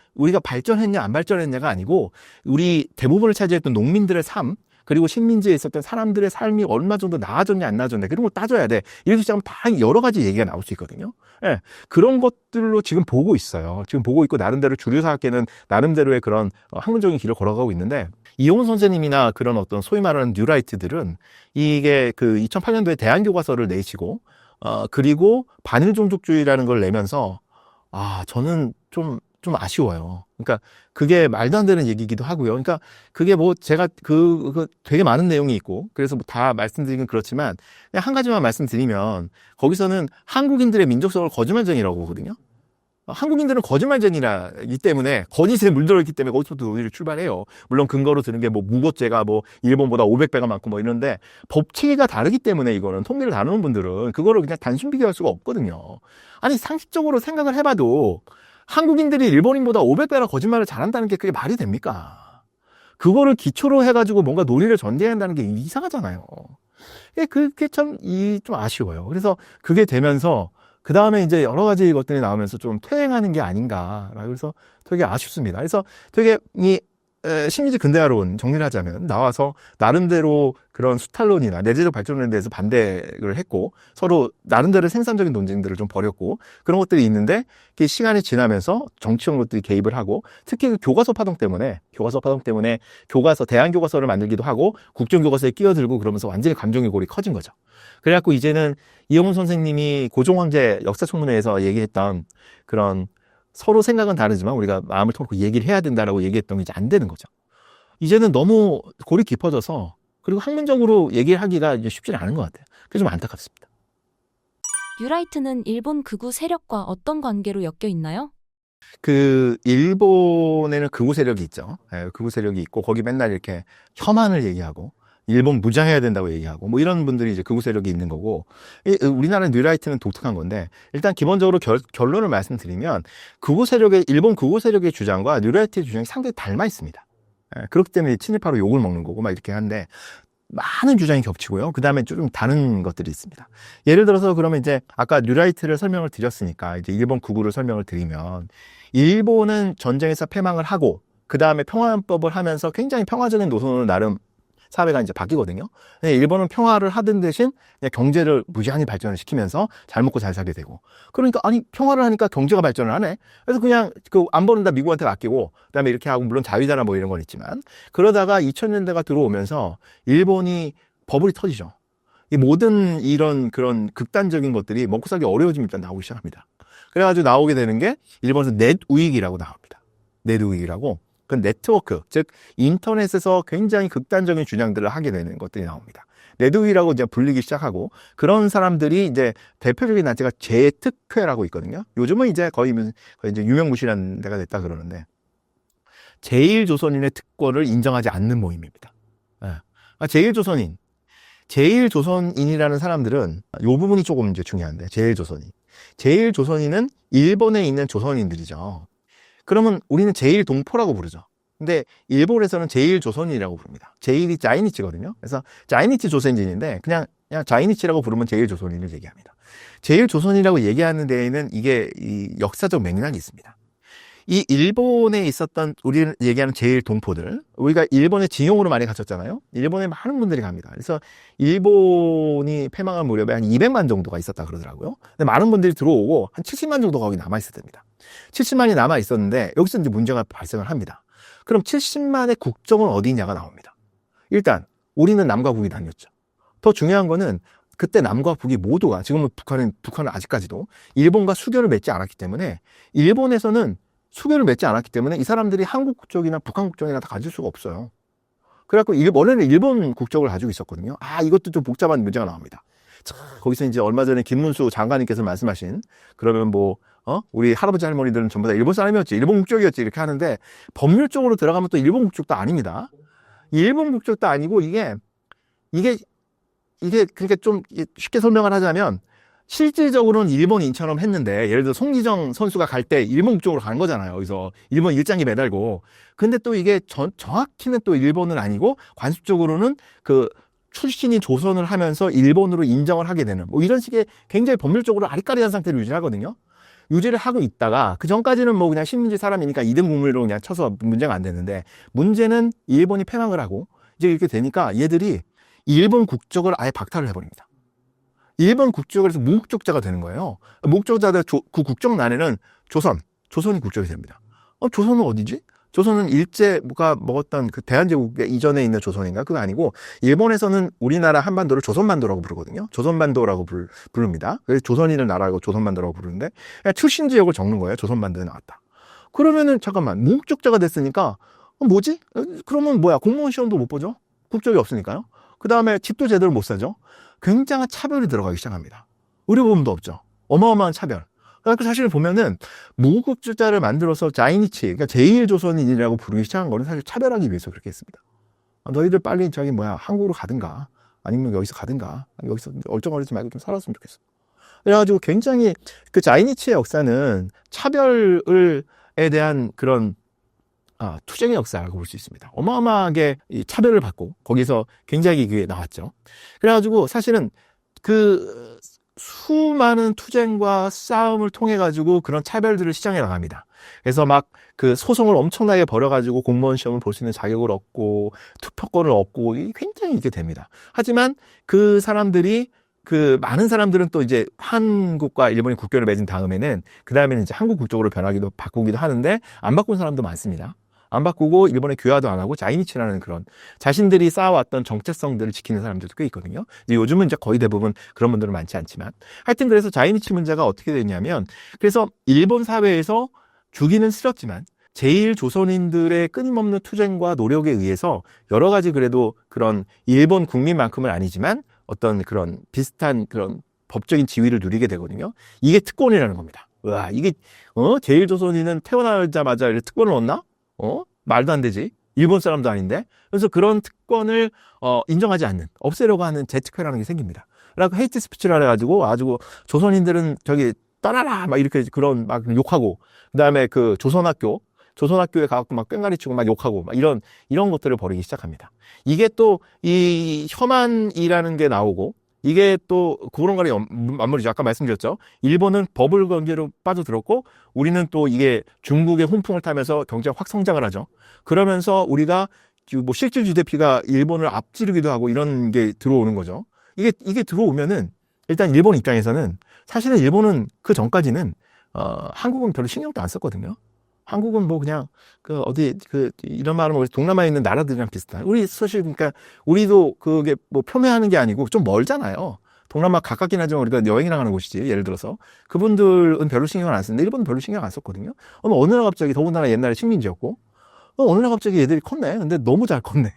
발전했냐 안 발전했냐가 아니고, 우리 대부분을 차지했던 농민들의 삶, 그리고 식민지에 있었던 사람들의 삶이 얼마 정도 나아졌냐 안 나아졌냐, 그런 걸 따져야 돼. 이래서 시작하면 다 여러 가지 얘기가 나올 수 있거든요. 예, 그런 것들로 지금 보고 있어요. 지금 보고 있고, 나름대로 주류사학계는 나름대로의 그런 학문적인 길을 걸어가고 있는데, 이용훈 선생님이나 그런 어떤 소위 말하는 뉴라이트들은 이게 그 2008년도에 대한교과서를 내시고, 그리고 반일종족주의라는 걸 내면서, 저는 좀 아쉬워요. 그러니까 그게 말도 안 되는 얘기이기도 하고요. 그러니까 그게 제가 되게 많은 내용이 있고, 그래서 다 말씀드리긴 그렇지만 그냥 한 가지만 말씀드리면, 거기서는 한국인들의 민족성을 거짓말쟁이라고 보거든요. 한국인들은 거짓말쟁이라기 때문에, 거짓에 물들어있기 때문에 거기서부터 논의를 출발해요. 물론 근거로 드는 게 무고죄가 일본보다 500배가 많고 이런데, 법체계가 다르기 때문에 이거는 통계를 다루는 분들은 그거를 그냥 단순 비교할 수가 없거든요. 아니, 상식적으로 생각을 해봐도 한국인들이 일본인보다 500배나 거짓말을 잘한다는 게 그게 말이 됩니까? 그거를 기초로 해가지고 뭔가 논의를 전개해야 한다는 게 이상하잖아요. 그게 좀 아쉬워요. 그래서 그게 되면서 그 다음에 이제 여러 가지 것들이 나오면서 좀 퇴행하는 게 아닌가. 그래서 되게 아쉽습니다. 그래서 되게 식민지 근대화론 정리를 하자면, 나와서 나름대로 그런 수탈론이나 내재적 발전론에 대해서 반대를 했고, 서로 나름대로 생산적인 논쟁들을 좀 벌였고, 그런 것들이 있는데, 시간이 지나면서 정치적 것들이 개입을 하고, 특히 그 교과서 파동 때문에 대한교과서를 만들기도 하고 국정교과서에 끼어들고, 그러면서 완전히 감정의 골이 커진 거죠. 그래갖고 이제는 이영훈 선생님이 고종황제 역사청문회에서 얘기했던 그런, 서로 생각은 다르지만 우리가 마음을 터놓고 얘기를 해야 된다라고 얘기했던 게 이제 안 되는 거죠. 이제는 너무 골이 깊어져서, 그리고 학문적으로 얘기를 하기가 이제 쉽지는 않은 것 같아요. 그게 좀 안타깝습니다. 뉴라이트는 일본 극우 세력과 어떤 관계로 엮여 있나요? 그 일본에는 극우 세력이 있죠. 예, 극우 세력이 있고 거기 맨날 이렇게 혐한을 얘기하고 일본 무장해야 된다고 얘기하고 뭐 이런 분들이 이제 극우 세력이 있는 거고, 우리나라 뉴라이트는 독특한 건데, 일단 기본적으로 결론을 말씀드리면 일본 극우 세력의 주장과 뉴라이트의 주장이 상당히 닮아 있습니다. 예, 그렇기 때문에 친일파로 욕을 먹는 거고 막 이렇게 하는데, 많은 주장이 겹치고요. 그 다음에 좀 다른 것들이 있습니다. 예를 들어서 그러면 이제 아까 뉴라이트를 설명을 드렸으니까 이제 일본 극우를 설명을 드리면, 일본은 전쟁에서 패망을 하고 그 다음에 평화헌법을 하면서 굉장히 평화적인 노선으로 나름 사회가 이제 바뀌거든요. 근데 일본은 평화를 하던 대신 그냥 경제를 무제한히 발전을 시키면서 잘 먹고 잘 살게 되고, 그러니까 아니 평화를 하니까 경제가 발전을 하네. 그래서 그냥 그 안보는 다 미국한테 맡기고 그다음에 이렇게 하고, 물론 자위다나 뭐 이런 건 있지만, 그러다가 2000년대가 들어오면서 일본이 버블이 터지죠. 이 모든 이런 그런 극단적인 것들이 먹고 살기 어려워지면 일단 나오기 시작합니다. 그래가지고 나오게 되는 게 일본에서 넷 우익이라고 나옵니다. 넷 우익이라고. 그 네트워크, 즉 인터넷에서 굉장히 극단적인 주장들을 하게 되는 것들이 나옵니다. 네드위라고 이제 불리기 시작하고, 그런 사람들이 이제 대표적인 단체가 제특회라고 있거든요. 요즘은 이제 거의 이제 유명무실한 데가 됐다 그러는데, 제일조선인의 특권을 인정하지 않는 모임입니다. 예. 제일조선인이라는 사람들은 요 부분이 조금 이제 중요한데, 제일조선인은 일본에 있는 조선인들이죠. 그러면 우리는 제일동포라고 부르죠. 근데 일본에서는 제일조선인이라고 부릅니다. 제일이 자이니치거든요. 그래서 자이니치 조선인인데 그냥 자이니치라고 부르면 제일조선인을 얘기합니다. 제일조선이라고 얘기하는 데에는 이게 이 역사적 맥락이 있습니다. 이 일본에 있었던 우리는 얘기하는 제일동포들, 우리가 일본에 징용으로 많이 갇혔잖아요. 일본에 많은 분들이 갑니다. 그래서 일본이 패망한 무렵에 한 200만 정도가 있었다 그러더라고요. 근데 많은 분들이 들어오고 한 70만 정도가 거기 남아있을 때입니다. 70만이 남아 있었는데 여기서 이제 문제가 발생을 합니다. 그럼 70만의 국적은 어디냐가 나옵니다. 일단 우리는 남과 북이 나뉘었죠. 더 중요한 거는 그때 남과 북이 모두가, 지금은 북한은 아직까지도 일본과 수교를 맺지 않았기 때문에, 일본에서는 수교를 맺지 않았기 때문에 이 사람들이 한국 국적이나 북한 국적이나 다 가질 수가 없어요. 그래갖고 원래는 일본 국적을 가지고 있었거든요. 이것도 좀 복잡한 문제가 나옵니다. 자, 거기서 이제 얼마 전에 김문수 장관님께서 말씀하신, 그러면 우리 할아버지 할머니들은 전부 다 일본 사람이었지, 일본 국적이었지, 이렇게 하는데, 법률적으로 들어가면 또 일본 국적도 아닙니다. 일본 국적도 아니고, 이게 그러니까 좀 쉽게 설명을 하자면, 실질적으로는 일본인처럼 했는데, 예를 들어 송기정 선수가 갈 때 일본 국적으로 간 거잖아요. 여기서 일본 일장기 매달고. 근데 또 이게 정확히는 또 일본은 아니고, 관습적으로는 그 출신이 조선을 하면서 일본으로 인정을 하게 되는, 뭐 이런 식의 굉장히 법률적으로 아리까리한 상태를 유지하거든요. 유지를 하고 있다가, 그 전까지는 뭐 그냥 식민지 사람이니까 2등 국물로 그냥 쳐서 문제가 안 되는데, 문제는 일본이 패망을 하고 이제 이렇게 되니까 얘들이 일본 국적을 아예 박탈을 해버립니다. 일본 국적을 해서 무국적자가 되는 거예요. 무국적자들 그 국적란에는 조선이 국적이 됩니다. 조선은 어디지? 조선은 일제가 먹었던 그 대한제국 이전에 있는 조선인가? 그거 아니고, 일본에서는 우리나라 한반도를 조선반도라고 부르거든요. 조선반도라고 부릅니다. 그래서 조선인을 나라고 조선반도라고 부르는데, 그냥 출신 지역을 적는 거예요. 조선반도에 나왔다. 그러면은 잠깐만, 무국적자가 됐으니까 뭐지? 그러면 뭐야? 공무원 시험도 못 보죠? 국적이 없으니까요. 그 다음에 집도 제대로 못 사죠. 굉장한 차별이 들어가기 시작합니다. 의료보험도 없죠. 어마어마한 차별. 그러니까 사실 보면은 무국적자를 만들어서 자이니치, 그러니까 제일조선인이라고 부르기 시작한 거는 사실 차별하기 위해서 그렇게 했습니다. 너희들 빨리 한국으로 가든가, 아니면 여기서 가든가, 여기서 얼쩡거리지 말고 좀 살았으면 좋겠어. 그래가지고 굉장히 그 자이니치의 역사는 차별에 대한 그런 투쟁의 역사라고 볼 수 있습니다. 어마어마하게 이 차별을 받고 거기서 굉장히 그게 나왔죠. 그래가지고 사실은 그 수많은 투쟁과 싸움을 통해 가지고 그런 차별들을 시장에 나갑니다. 그래서 막 그 소송을 엄청나게 벌여가지고 공무원 시험을 볼 수 있는 자격을 얻고 투표권을 얻고 굉장히 이렇게 됩니다. 하지만 그 사람들이, 그 많은 사람들은 또 이제 한국과 일본이 국교를 맺은 다음에는 그 다음에는 이제 한국 국적으로 바꾸기도 하는데, 안 바꾼 사람도 많습니다. 안 바꾸고 일본에 귀화도 안 하고 자이니치라는 그런 자신들이 쌓아왔던 정체성들을 지키는 사람들도 꽤 있거든요. 이제 요즘은 이제 거의 대부분 그런 분들은 많지 않지만, 하여튼 그래서 자이니치 문제가 어떻게 되냐면, 그래서 일본 사회에서 죽이는 쓰렸지만 제일조선인들의 끊임없는 투쟁과 노력에 의해서 여러 가지 그래도 그런 일본 국민만큼은 아니지만 어떤 그런 비슷한 그런 법적인 지위를 누리게 되거든요. 이게 특권이라는 겁니다. 와, 이게 제1조선인은 태어나자마자 이렇게 특권을 얻나? 말도 안 되지. 일본 사람도 아닌데. 그래서 그런 특권을 인정하지 않는, 없애려고 하는 재특회라는 게 생깁니다. 그래서 헤이트 스피치를 해가지고 아주 조선인들은 저기 떠나라 막 이렇게 그런 막 욕하고, 그다음에 그 조선학교에 가갖고 막 꽹가리 치고 막 욕하고 막 이런 것들을 벌이기 시작합니다. 이게 또 이 혐한이라는 게 나오고, 이게 또 그런 거리 맞물이죠. 아까 말씀드렸죠. 일본은 버블 경제로 빠져들었고, 우리는 또 이게 중국의 훈풍을 타면서 경제가 확 성장을 하죠. 그러면서 우리가 뭐 실질 GDP가 일본을 앞지르기도 하고 이런 게 들어오는 거죠. 이게 들어오면은 일단 일본 입장에서는 사실은 일본은 그 전까지는 한국은 별로 신경도 안 썼거든요. 한국은 뭐 그냥 이런 말은 뭐 동남아에 있는 나라들이랑 비슷한. 우리 사실 그러니까 우리도 그게 뭐 폄훼하는 게 아니고 좀 멀잖아요. 동남아 가깝긴 하지만 우리가 여행이나 가는 곳이지. 예를 들어서 그분들은 별로 신경을 안 쓰는데 일본은 별로 신경 안 썼거든요. 어느 날 갑자기 더군다나 옛날에 식민지였고 어느 날 갑자기 얘들이 컸네. 근데 너무 잘 컸네.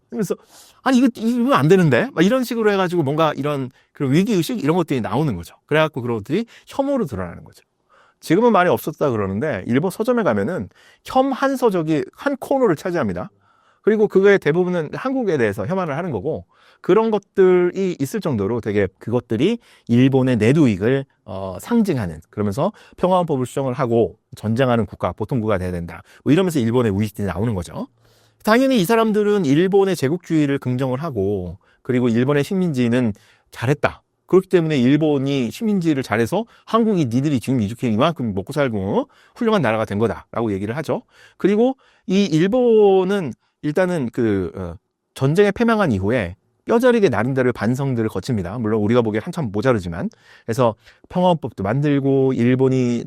그래서 아니 이거 안 되는데 막 이런 식으로 해가지고 뭔가 이런 그런 위기 의식 이런 것들이 나오는 거죠. 그래갖고 그런 것들이 혐오로 드러나는 거죠. 지금은 많이 없었다 그러는데 일본 서점에 가면은 혐한 서적이 한 코너를 차지합니다. 그리고 그거의 대부분은 한국에 대해서 혐한을 하는 거고, 그런 것들이 있을 정도로 되게 그것들이 일본의 내두익을 상징하는, 그러면서 평화헌법을 수정을 하고 전쟁하는 국가, 보통국가 돼야 된다. 뭐 이러면서 일본의 우익들이 나오는 거죠. 당연히 이 사람들은 일본의 제국주의를 긍정을 하고, 그리고 일본의 식민지는 잘했다. 그렇기 때문에 일본이 식민지를 잘해서 한국이 니들이 지금 이렇게 이만큼 먹고 살고 훌륭한 나라가 된 거다라고 얘기를 하죠. 그리고 이 일본은 일단은 전쟁에 패망한 이후에 뼈저리게 나름대로 반성들을 거칩니다. 물론 우리가 보기에 한참 모자르지만. 그래서 평화헌법도 만들고 일본이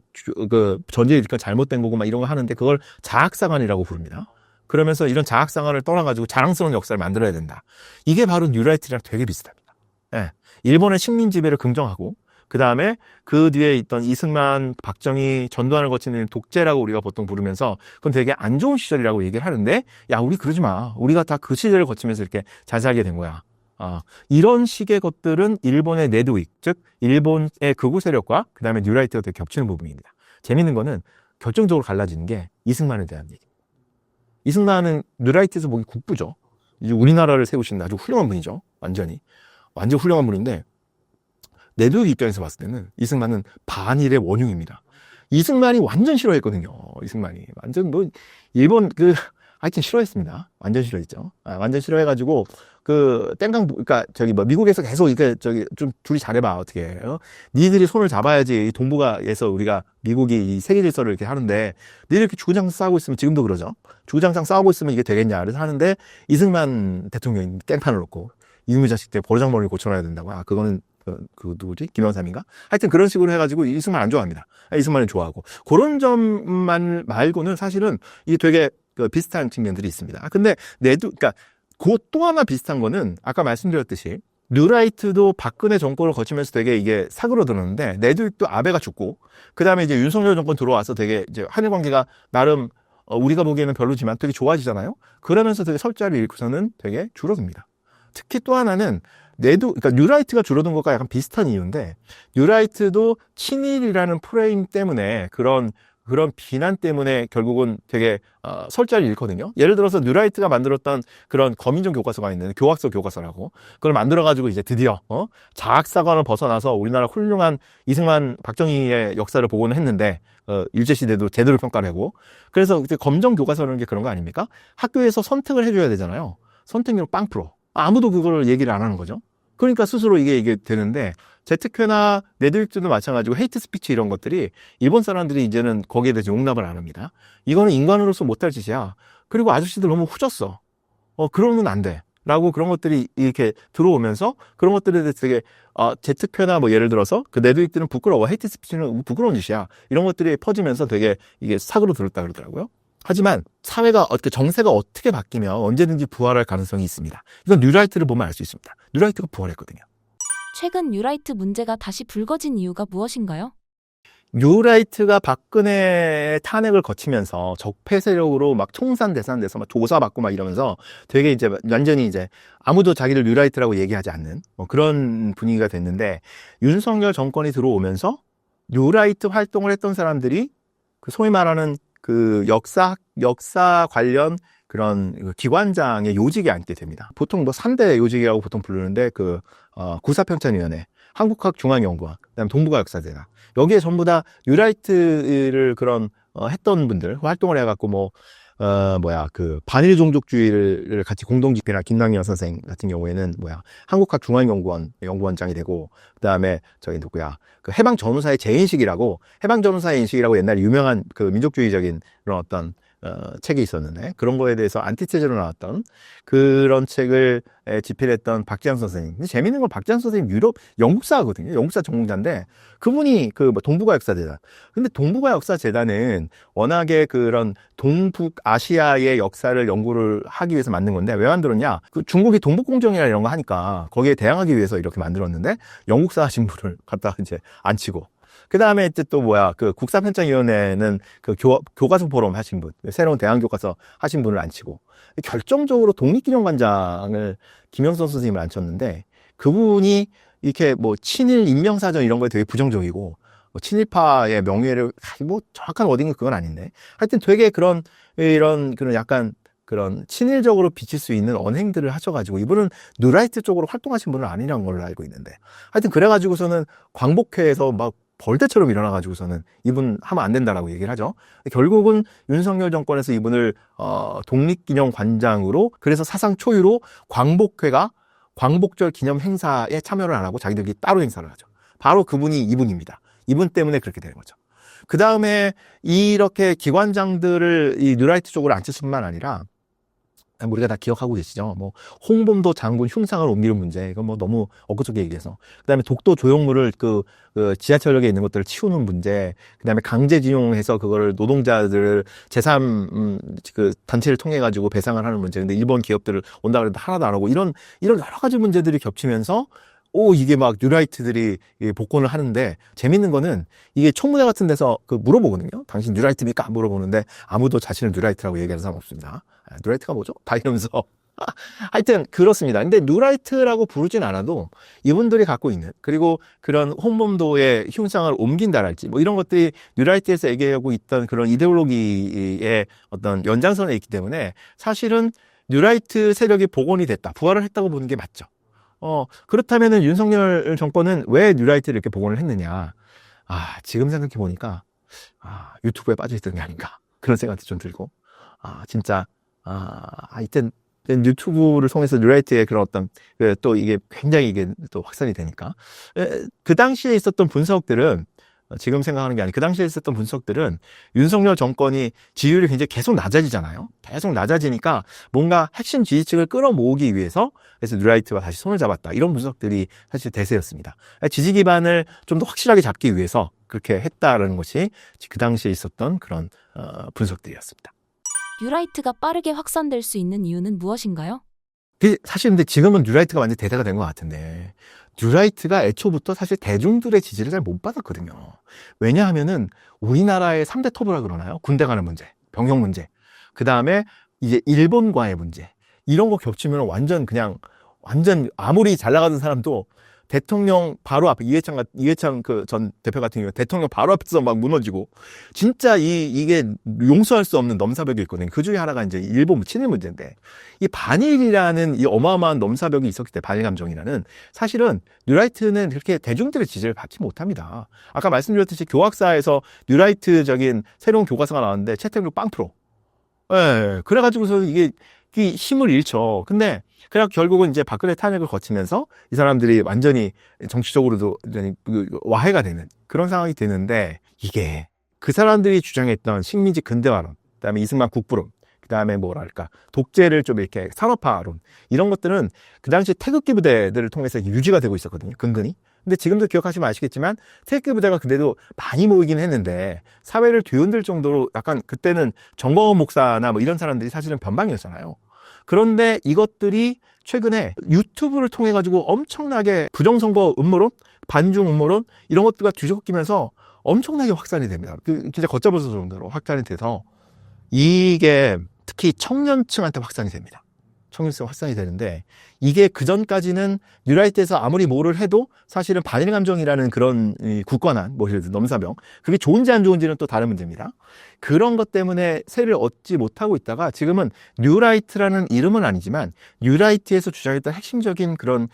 전쟁이 일으켜 잘못된 거고 막 이런 거 하는데 그걸 자학상한이라고 부릅니다. 그러면서 이런 자학상한을 떠나가지고 자랑스러운 역사를 만들어야 된다. 이게 바로 뉴라이트랑 되게 비슷합니다. 예. 일본의 식민 지배를 긍정하고, 그 다음에 그 뒤에 있던 이승만, 박정희, 전두환을 거치는 독재라고 우리가 보통 부르면서 그건 되게 안 좋은 시절이라고 얘기를 하는데, 야, 우리 그러지 마. 우리가 다 그 시절을 거치면서 이렇게 잘 살게 된 거야. 이런 식의 것들은 일본의 내두익, 즉 일본의 극우 세력과 그 다음에 뉴라이트가 되게 겹치는 부분입니다. 재밌는 거는 결정적으로 갈라지는 게 이승만에 대한 얘기. 이승만은 뉴라이트에서 보기 국부죠. 이제 우리나라를 세우신 아주 훌륭한 분이죠. 완전 훌륭한 분인데, 내두익 입장에서 봤을 때는 이승만은 반일의 원흉입니다. 이승만이 완전 싫어했거든요. 이승만이 완전 뭐 일본 하여튼 싫어했습니다. 완전 싫어했죠. 완전 싫어해가지고 그러니까 미국에서 계속 이렇게 좀 둘이 잘해봐 어떻게 니들이 손을 잡아야지 동북아에서 우리가 미국이 이 세계 질서를 이렇게 하는데 니들 이렇게 주구장창 싸우고 있으면, 지금도 그러죠. 주구장창 싸우고 있으면 이게 되겠냐. 그래서 하는데 이승만 대통령이 깽판을 놓고 이놈의 자식 때 버르장머리를 고쳐놔야 된다고. 그거는 누구지? 김영삼인가? 하여튼 그런 식으로 해가지고 이승만 안 좋아합니다. 이승만은 좋아하고. 그런 점만 말고는 사실은 이게 되게 비슷한 측면들이 있습니다. 근데 그러니까 그것 또 하나 비슷한 거는 아까 말씀드렸듯이 뉴라이트도 박근혜 정권을 거치면서 되게 이게 사그러드는데, 내두익도 아베가 죽고, 그 다음에 이제 윤석열 정권 들어와서 되게 이제 한일 관계가 나름 우리가 보기에는 별로지만 되게 좋아지잖아요. 그러면서 되게 설자를 잃고서는 되게 줄어듭니다. 특히 또 하나는 그러니까 뉴라이트가 줄어든 것과 약간 비슷한 이유인데, 뉴라이트도 친일이라는 프레임 때문에 그런 비난 때문에 결국은 되게 설자를 잃거든요. 예를 들어서 뉴라이트가 만들었던 그런 거민정 교과서가 있는 교학서 교과서라고, 그걸 만들어가지고 이제 드디어 자학사관을 벗어나서 우리나라 훌륭한 이승만, 박정희의 역사를 복원을 했는데, 일제시대도 제대로 평가를 하고, 그래서 그때 검정 교과서라는 게 그런 거 아닙니까? 학교에서 선택을 해줘야 되잖아요. 선택률 빵 프로. 아무도 그걸 얘기를 안 하는 거죠. 그러니까 스스로 이게 되는데, 재특회나 내두익도 마찬가지고 헤이트 스피치 이런 것들이 일본 사람들이 이제는 거기에 대해서 용납을 안 합니다. 이거는 인간으로서 못할 짓이야. 그리고 아저씨들 너무 후졌어. 그러면 안 돼. 라고 그런 것들이 이렇게 들어오면서 그런 것들에 대해서 되게 재특회나 뭐 예를 들어서 그 내두익들은 부끄러워. 헤이트 스피치는 부끄러운 짓이야. 이런 것들이 퍼지면서 되게 이게 사그로 들었다 그러더라고요. 하지만 사회가 정세가 어떻게 바뀌면 언제든지 부활할 가능성이 있습니다. 이건 뉴라이트를 보면 알 수 있습니다. 뉴라이트가 부활했거든요. 최근 뉴라이트 문제가 다시 불거진 이유가 무엇인가요? 뉴라이트가 박근혜 탄핵을 거치면서 적폐 세력으로 막 총산대산돼서 막 조사받고 막 이러면서 되게 이제 완전히 이제 아무도 자기를 뉴라이트라고 얘기하지 않는 뭐 그런 분위기가 됐는데, 윤석열 정권이 들어오면서 뉴라이트 활동을 했던 사람들이 그 소위 말하는 그 역사 관련 그런 그 기관장의 요직에 앉게 됩니다. 보통 뭐 3대 요직이라고 보통 부르는데 구사평천위원회, 한국학중앙연구원, 그다음에 동북아역사재단, 여기에 전부 다 뉴라이트를 했던 분들, 활동을 해갖고 그 반일 종족주의를 같이 공동 집필한 김남현 선생 같은 경우에는 한국학중앙연구원 연구원장이 되고, 그다음에 그 해방 전후사의 재인식이라고, 해방 전후사의 인식이라고 옛날에 유명한 그 민족주의적인 그런 어떤 책이 있었는데, 그런 거에 대해서 안티테제로 나왔던 그런 책을 집필했던 박지한 선생님. 근데 재밌는 건 박지한 선생님 영국사거든요. 영국사 전공자인데, 그분이 동북아 역사재단. 근데 동북아 역사재단은 워낙에 그런 동북아시아의 역사를 연구를 하기 위해서 만든 건데, 왜 만들었냐? 그 중국이 동북공정이나 이런 거 하니까 거기에 대항하기 위해서 이렇게 만들었는데, 영국사 하신 분을 갖다 이제 앉히고, 그 다음에 이제 그 국사편찬위원회는 그 교과서 포럼 하신 분, 새로운 대한교과서 하신 분을 앉히고, 결정적으로 독립기념관장을 김영선 선생님을 앉혔는데, 그분이 이렇게 친일 인명사전 이런 거에 되게 부정적이고, 친일파의 명예를, 정확한 워딩은 그건 아닌데, 하여튼 되게 이런 약간 그런 친일적으로 비칠 수 있는 언행들을 하셔가지고, 이분은 뉴라이트 쪽으로 활동하신 분은 아니라는 걸로 알고 있는데, 하여튼 그래가지고서는 광복회에서 벌떼처럼 일어나가지고서는 이분 하면 안 된다라고 얘기를 하죠. 결국은 윤석열 정권에서 이분을 독립기념관장으로, 그래서 사상 초유로 광복절 기념 행사에 참여를 안 하고 자기들끼리 따로 행사를 하죠. 바로 그분이 이분입니다. 이분 때문에 그렇게 되는 거죠. 그 다음에 이렇게 기관장들을 이 뉴라이트 쪽으로 앉힐 뿐만 아니라, 우리가 다 기억하고 계시죠. 홍범도 장군 흉상을 옮기는 문제, 이건 너무 엊그저께 얘기해서. 그 다음에 독도 조형물을 그 지하철역에 있는 것들을 치우는 문제, 그 다음에 강제징용해서 그거를 노동자들을 제3 그 단체를 통해 가지고 배상을 하는 문제. 근데 일본 기업들을 온다 그래도 하나도 안 하고, 이런 여러 가지 문제들이 겹치면서 이게 뉴라이트들이 복권을 하는데, 재밌는 거는 이게 청문회 같은 데서 물어보거든요. 당신 뉴라이트입니까? 물어보는데 아무도 자신을 뉴라이트라고 얘기하는 사람 없습니다. 뉴라이트가 뭐죠? 다 이러면서. 하여튼 그렇습니다. 근데 뉴라이트라고 부르진 않아도 이분들이 갖고 있는, 그리고 그런 홍범도의 흉상을 옮긴다랄지 이런 것들이 뉴라이트에서 얘기하고 있던 그런 이데올로기의 어떤 연장선에 있기 때문에, 사실은 뉴라이트 세력이 복원이 됐다, 부활을 했다고 보는 게 맞죠. 그렇다면은 윤석열 정권은 왜 뉴라이트를 이렇게 복원을 했느냐? 지금 생각해 보니까, 유튜브에 빠져있던 게 아닌가. 그런 생각도 좀 들고, 진짜, 하여튼, 유튜브를 통해서 뉴라이트의 그런 어떤, 또 이게 굉장히 이게 또 확산이 되니까. 그 당시에 있었던 분석들은, 지금 생각하는 게 아니고, 그 당시에 있었던 분석들은 윤석열 정권이 지지율이 굉장히 계속 낮아지잖아요. 계속 낮아지니까 뭔가 핵심 지지층을 끌어모으기 위해서, 그래서 뉴라이트와 다시 손을 잡았다, 이런 분석들이 사실 대세였습니다. 지지 기반을 좀 더 확실하게 잡기 위해서 그렇게 했다라는 것이 그 당시에 있었던 그런 분석들이었습니다. 뉴라이트가 빠르게 확산될 수 있는 이유는 무엇인가요? 사실 근데 지금은 뉴라이트가 완전 대세가 된 것 같은데, 뉴라이트가 애초부터 사실 대중들의 지지를 잘 못 받았거든요. 왜냐하면은 우리나라의 3대 터부라 그러나요? 군대 가는 문제, 병역 문제, 그 다음에 이제 일본과의 문제, 이런 거 겹치면 완전 아무리 잘 나가던 사람도 대통령 바로 앞에, 이해창 그 전 대표 같은 경우 대통령 바로 앞에서 막 무너지고, 진짜 이게 용서할 수 없는 넘사벽이 있거든요. 그 중에 하나가 이제 일본 친일 문제인데, 이 반일이라는 이 어마어마한 넘사벽이 있었기 때문에, 반일 감정이라는, 사실은 뉴라이트는 그렇게 대중들의 지지를 받지 못합니다. 아까 말씀드렸듯이 교학사에서 뉴라이트적인 새로운 교과서가 나왔는데 채택률 0%. 그래가지고서 이게 힘을 잃죠. 근데 그래 결국은 이제 박근혜 탄핵을 거치면서 이 사람들이 완전히 정치적으로도 와해가 되는 그런 상황이 되는데, 이게 그 사람들이 주장했던 식민지 근대화론, 그다음에 이승만 국부론, 그다음에 독재를 좀 이렇게 산업화론, 이런 것들은 그 당시 태극기 부대들을 통해서 유지가 되고 있었거든요, 근근히. 근데 지금도 기억하시면 아시겠지만 태극기 부대가 그때도 많이 모이긴 했는데, 사회를 뒤흔들 정도로 약간, 그때는 정광훈 목사나 이런 사람들이 사실은 변방이었잖아요. 그런데 이것들이 최근에 유튜브를 통해 가지고 엄청나게 부정선거 음모론, 반중 음모론, 이런 것들과 뒤섞이면서 엄청나게 확산이 됩니다. 진짜 걷잡을 수 정도로 확산이 돼서 이게 특히 청년층한테 확산이 됩니다. 청년층 확산이 되는데 이게 그전까지는 뉴라이트에서 아무리 뭐를 해도 사실은 반일 감정이라는 그런 굳건한 뭐 예를 들어 넘사벽 그게 좋은지 안 좋은지는 또 다른 문제입니다. 그런 것 때문에 세를 얻지 못하고 있다가 지금은 뉴라이트라는 이름은 아니지만 뉴라이트에서 주장했던 핵심적인 그런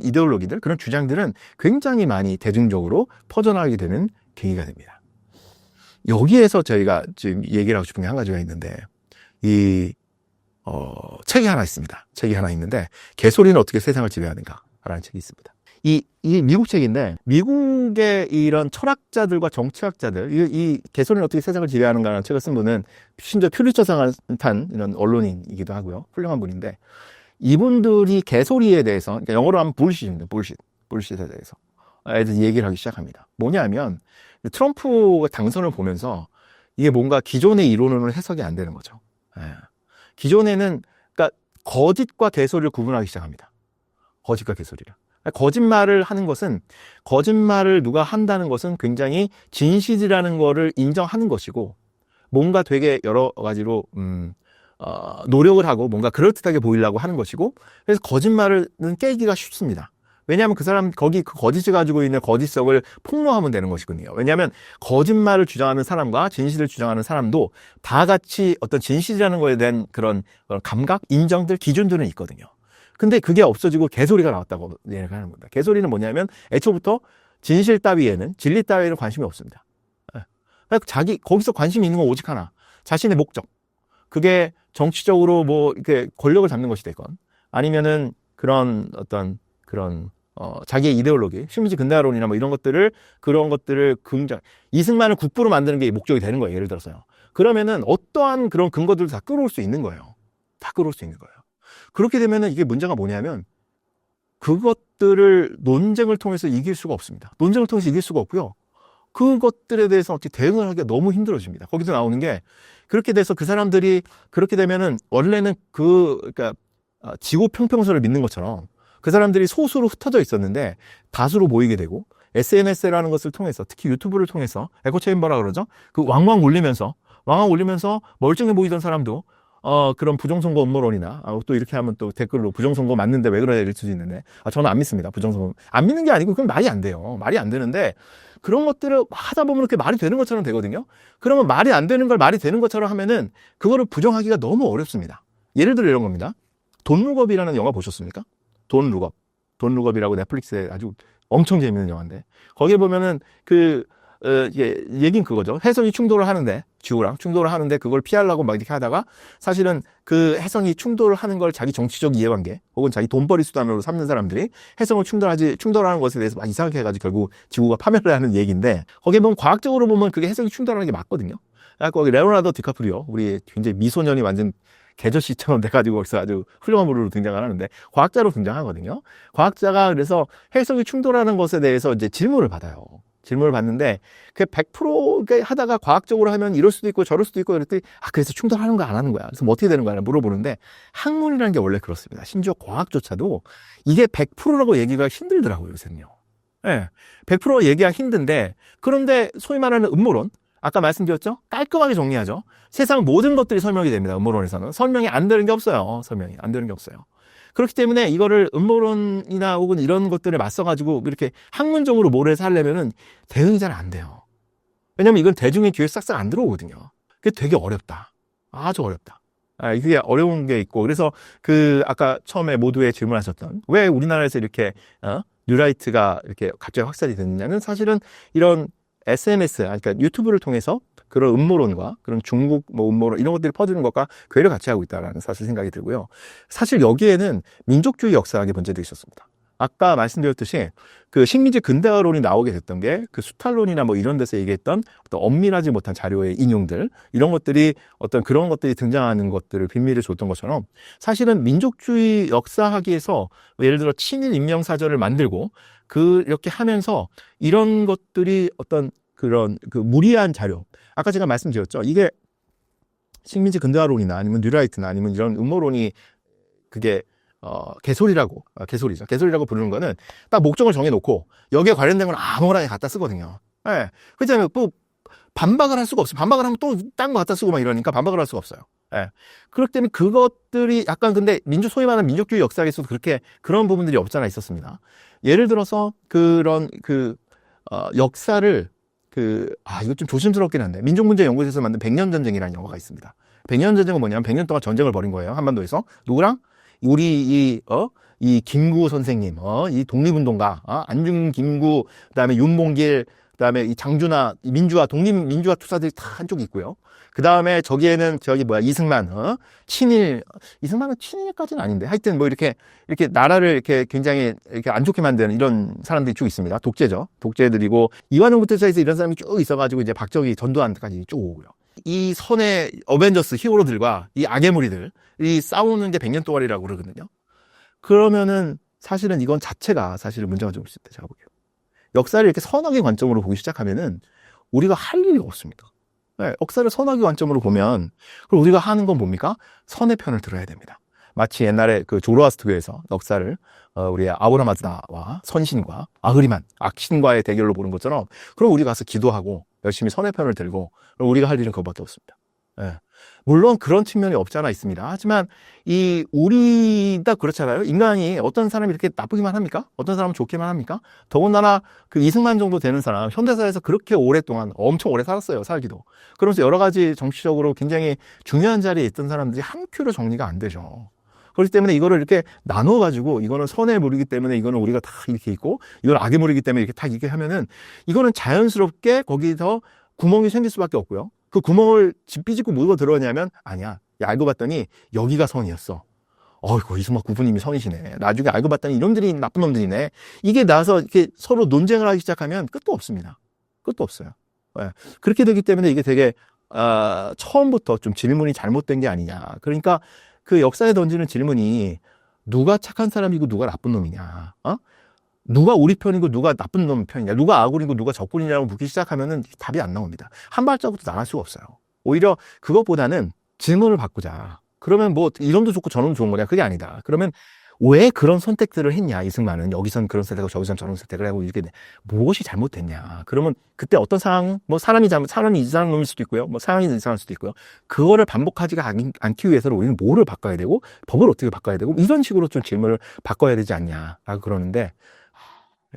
이데올로기들 그런 주장들은 굉장히 많이 대중적으로 퍼져나가게 되는 계기가 됩니다. 여기에서 저희가 지금 얘기를 하고 싶은 게 한 가지가 있는데 책이 하나 있습니다. 책이 하나 있는데 개소리는 어떻게 세상을 지배하는가라는 책이 있습니다. 이 미국 책인데 미국의 이런 철학자들과 정치학자들 이 개소리는 어떻게 세상을 지배하는가라는 책을 쓴 분은 심지어 퓰리처상을 탄 이런 언론인이기도 하고요. 훌륭한 분인데 이분들이 개소리에 대해서 그러니까 영어로 하면 불쉿입니다. 불쉿에 대해서 얘기를 하기 시작합니다. 뭐냐면 트럼프가 당선을 보면서 이게 뭔가 기존의 이론으로는 해석이 안 되는 거죠. 기존에는 그러니까 거짓과 개소리를 구분하기 시작합니다. 거짓과 개소리를. 거짓말을 하는 것은 거짓말을 누가 한다는 것은 굉장히 진실이라는 거를 인정하는 것이고 뭔가 되게 여러 가지로 노력을 하고 뭔가 그럴듯하게 보이려고 하는 것이고 그래서 거짓말은 깨기가 쉽습니다. 왜냐하면 그 사람 거기 그 거짓이 가지고 있는 거짓성을 폭로하면 되는 것이거든요. 왜냐하면 거짓말을 주장하는 사람과 진실을 주장하는 사람도 다 같이 어떤 진실이라는 거에 대한 그런 감각, 인정들, 기준들은 있거든요. 근데 그게 없어지고 개소리가 나왔다고 얘기를 하는 겁니다. 개소리는 뭐냐면 애초부터 진실 따위에는 진리 따위에는 관심이 없습니다. 거기서 관심이 있는 건 오직 하나. 자신의 목적. 그게 정치적으로 뭐 이렇게 권력을 잡는 것이 되건 아니면은 그런 자기의 이데올로기, 식민지 근대화론이나 뭐 그런 것들을 이승만을 국부로 만드는 게 목적이 되는 거예요. 예를 들어서요. 그러면은 어떠한 그런 근거들도 다 끌어올 수 있는 거예요. 다 끌어올 수 있는 거예요. 그렇게 되면은 이게 문제가 뭐냐면 그것들을 논쟁을 통해서 이길 수가 없습니다. 논쟁을 통해서 이길 수가 없고요. 그것들에 대해서 어떻게 대응을 하기가 너무 힘들어집니다. 거기서 나오는 게 그렇게 돼서 그 사람들이 그렇게 되면은 원래는 그러니까 지구 평평설을 믿는 것처럼 그 사람들이 소수로 흩어져 있었는데 다수로 모이게 되고 SNS라는 것을 통해서 특히 유튜브를 통해서 에코체인버라 그러죠. 그 왕왕 울리면서 멀쩡해 보이던 사람도 그런 부정선거 음모론이나 또 이렇게 하면 또 댓글로 부정선거 맞는데 왜 그러냐 이럴 수도 있는데 저는 안 믿습니다. 부정선거 안 믿는 게 아니고 그건 말이 안 돼요. 말이 안 되는데 그런 것들을 하다 보면 그렇게 말이 되는 것처럼 되거든요. 그러면 말이 안 되는 걸 말이 되는 것처럼 하면은 그거를 부정하기가 너무 어렵습니다. 예를 들어 이런 겁니다. 돈 룩업이라는 영화 보셨습니까? 돈 룩업이라고 넷플릭스에 아주 엄청 재밌는 영화인데 거기에 보면은 얘긴 그거죠. 혜성이 충돌을 하는데 지구랑 충돌을 하는데 그걸 피하려고 막 이렇게 하다가 사실은 그 혜성이 충돌을 하는 걸 자기 정치적 이해관계 혹은 자기 돈벌이 수단으로 삼는 사람들이 혜성을 충돌하는 것에 대해서 막 이상하게 해가지고 결국 지구가 파멸을 하는 얘기인데 거기에 보면 과학적으로 보면 그게 혜성이 충돌하는 게 맞거든요. 거기 레오나르도 디카프리오 우리 굉장히 미소년이 완전 개저씨처럼 돼가지고 거기서 아주 훌륭한 분으로 등장을 하는데 과학자로 등장하거든요. 과학자가 그래서 혜성이 충돌하는 것에 대해서 이제 질문을 받아요. 질문을 받는데 그 100% 하다가 과학적으로 하면 이럴 수도 있고 저럴 수도 있고 그랬더니 그래서 충돌하는 거 안 하는 거야. 그래서 뭐 어떻게 되는 거야? 물어보는데 학문이라는 게 원래 그렇습니다. 심지어 과학조차도 이게 100%라고 얘기가 힘들더라고요, 요새는요. 예. 100% 얘기가 힘든데 그런데 소위 말하는 음모론 아까 말씀드렸죠? 깔끔하게 정리하죠. 세상 모든 것들이 설명이 됩니다. 음모론에서는. 설명이 안 되는 게 없어요. 설명이 안 되는 게 없어요. 그렇기 때문에 이거를 음모론이나 혹은 이런 것들에 맞서가지고 이렇게 학문적으로 뭘 해서 하려면은 대응이 잘 안 돼요. 왜냐면 이건 대중의 귀에 싹싹 안 들어오거든요. 그게 되게 어렵다. 아주 어렵다. 이게 어려운 게 있고. 그래서 아까 처음에 모두에 질문하셨던 왜 우리나라에서 이렇게, 뉴라이트가 이렇게 갑자기 확산이 됐느냐는 사실은 이런 SNS, 그러니까 유튜브를 통해서 그런 음모론과 그런 중국 음모론 이런 것들이 퍼지는 것과 괴를 같이 하고 있다는 사실 생각이 들고요. 사실 여기에는 민족주의 역사학의 문제도 있었습니다. 아까 말씀드렸듯이 그 식민지 근대화론이 나오게 됐던 게 그 수탈론이나 뭐 이런 데서 얘기했던 어떤 엄밀하지 못한 자료의 인용들 이런 것들이 그런 것들이 등장하는 것들을 빌미를 줬던 것처럼 사실은 민족주의 역사학에서 예를 들어 친일 인명사전을 만들고 이렇게 하면서 이런 것들이 어떤 그런 무리한 자료 아까 제가 말씀드렸죠. 이게 식민지 근대화론이나 아니면 뉴라이트나 아니면 이런 음모론이 그게 개소리죠. 개소리라고 부르는 거는 딱 목적을 정해놓고 여기에 관련된 건 아무거나 갖다 쓰거든요. 예. 그렇잖아요. 뭐, 반박을 할 수가 없어요. 반박을 하면 또 딴 거 갖다 쓰고 막 이러니까 반박을 할 수가 없어요. 예. 그렇기 때문에 그것들이 약간 근데 소위 말하는 민족주의 역사에서도 그렇게 그런 부분들이 없잖아 있었습니다. 예를 들어서 그런 역사를 이거 좀 조심스럽긴 한데 민족문제연구소에서 만든 100년전쟁이라는 영화가 있습니다. 100년전쟁은 뭐냐면 100년 동안 전쟁을 벌인 거예요. 한반도에서. 누구랑? 우리 이 김구 선생님, 이 독립운동가, 안중근, 김구, 그다음에 윤봉길, 그다음에 이 장준하, 민주화, 독립민주화 투사들이 다 한쪽에 있고요. 그다음에 저기에는 이승만, 이승만은 친일까지는 아닌데 하여튼 뭐 이렇게 나라를 이렇게 굉장히 이렇게 안 좋게 만드는 이런 사람들이 쭉 있습니다. 독재들이고 이완용부 퇴사에서 이런 사람이 쭉 있어가지고 이제 박정희, 전두환까지 쭉 오고요. 이 선의 어벤져스 히어로들과 이 악의 무리들이 싸우는 게 100년 동안이라고 그러거든요. 그러면은 사실은 이건 자체가 사실은 문제가 좀 있을 때 제가 보기에요. 역사를 이렇게 선악의 관점으로 보기 시작하면은 우리가 할 일이 없습니다. 네, 역사를 선악의 관점으로 보면 그럼 우리가 하는 건 뭡니까? 선의 편을 들어야 됩니다. 마치 옛날에 그 조로아스트교에서 역사를 우리 아브라마즈다와 선신과 아흐리만, 악신과의 대결로 보는 것처럼 그럼 우리 가서 기도하고 열심히 선의 편을 들고 그럼 우리가 할 일은 그것밖에 없습니다. 네. 물론 그런 측면이 없지 않아 있습니다. 하지만 우리가 그렇잖아요. 인간이 어떤 사람이 이렇게 나쁘기만 합니까? 어떤 사람은 좋기만 합니까? 더군다나 그 이승만 정도 되는 사람, 현대사에서 그렇게 오랫동안 엄청 오래 살았어요. 살기도. 그러면서 여러 가지 정치적으로 굉장히 중요한 자리에 있던 사람들이 한 큐로 정리가 안 되죠. 그렇기 때문에 이거를 이렇게 나눠가지고 이거는 선의 무리기 때문에 이거는 우리가 다 이렇게 있고 이건 악의 무리기 때문에 이렇게 다 이렇게 하면은 이거는 자연스럽게 거기서 구멍이 생길 수밖에 없고요. 그 구멍을 삐짓고 뭐가 들어가냐면 아니야. 알고 봤더니 여기가 선이었어. 어이구 이승만 구부님이 선이시네. 나중에 알고 봤더니 이놈들이 나쁜 놈들이네. 이게 나서 이렇게 서로 논쟁을 하기 시작하면 끝도 없습니다. 끝도 없어요. 네. 그렇게 되기 때문에 이게 되게 처음부터 좀 질문이 잘못된 게 아니냐. 그러니까 그 역사에 던지는 질문이 누가 착한 사람이고 누가 나쁜 놈이냐. 누가 우리 편이고 누가 나쁜 놈 편이냐, 누가 아군이고 누가 적군이냐고 묻기 시작하면은 답이 안 나옵니다. 한 발자국도 나갈 수가 없어요. 오히려 그것보다는 질문을 바꾸자. 그러면 뭐 이놈도 좋고 저놈도 좋은 거냐? 그게 아니다. 그러면 왜 그런 선택들을 했냐? 이승만은 여기선 그런 선택하고 저기선 저런 선택을 하고 이렇게 무엇이 잘못됐냐? 그러면 그때 어떤 상황, 뭐 사람이 이상한 놈일 수도 있고요, 뭐 상황이 이상할 수도 있고요. 그거를 반복하지가 않기 위해서는 우리는 뭐를 바꿔야 되고 법을 어떻게 바꿔야 되고 이런 식으로 좀 질문을 바꿔야 되지 않냐라고 그러는데.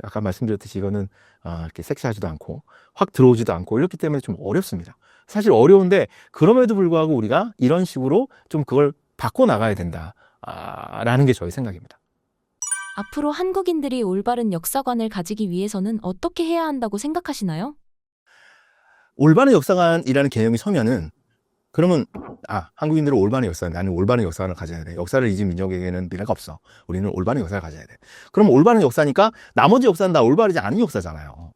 아까 말씀드렸듯이 이거는 이렇게 섹시하지도 않고 확 들어오지도 않고 이렇기 때문에 좀 어렵습니다. 사실 어려운데 그럼에도 불구하고 우리가 이런 식으로 좀 그걸 바꿔 나가야 된다 라는 게 저희 생각입니다. 앞으로 한국인들이 올바른 역사관을 가지기 위해서는 어떻게 해야 한다고 생각하시나요? 올바른 역사관이라는 개념이 서면은 그러면 한국인들은 올바른 역사관, 나는 올바른 역사관을 가져야 돼. 역사를 잊은 민족에게는 미래가 없어. 우리는 올바른 역사를 가져야 돼. 그럼 올바른 역사니까 나머지 역사는 다 올바르지 않은 역사잖아요.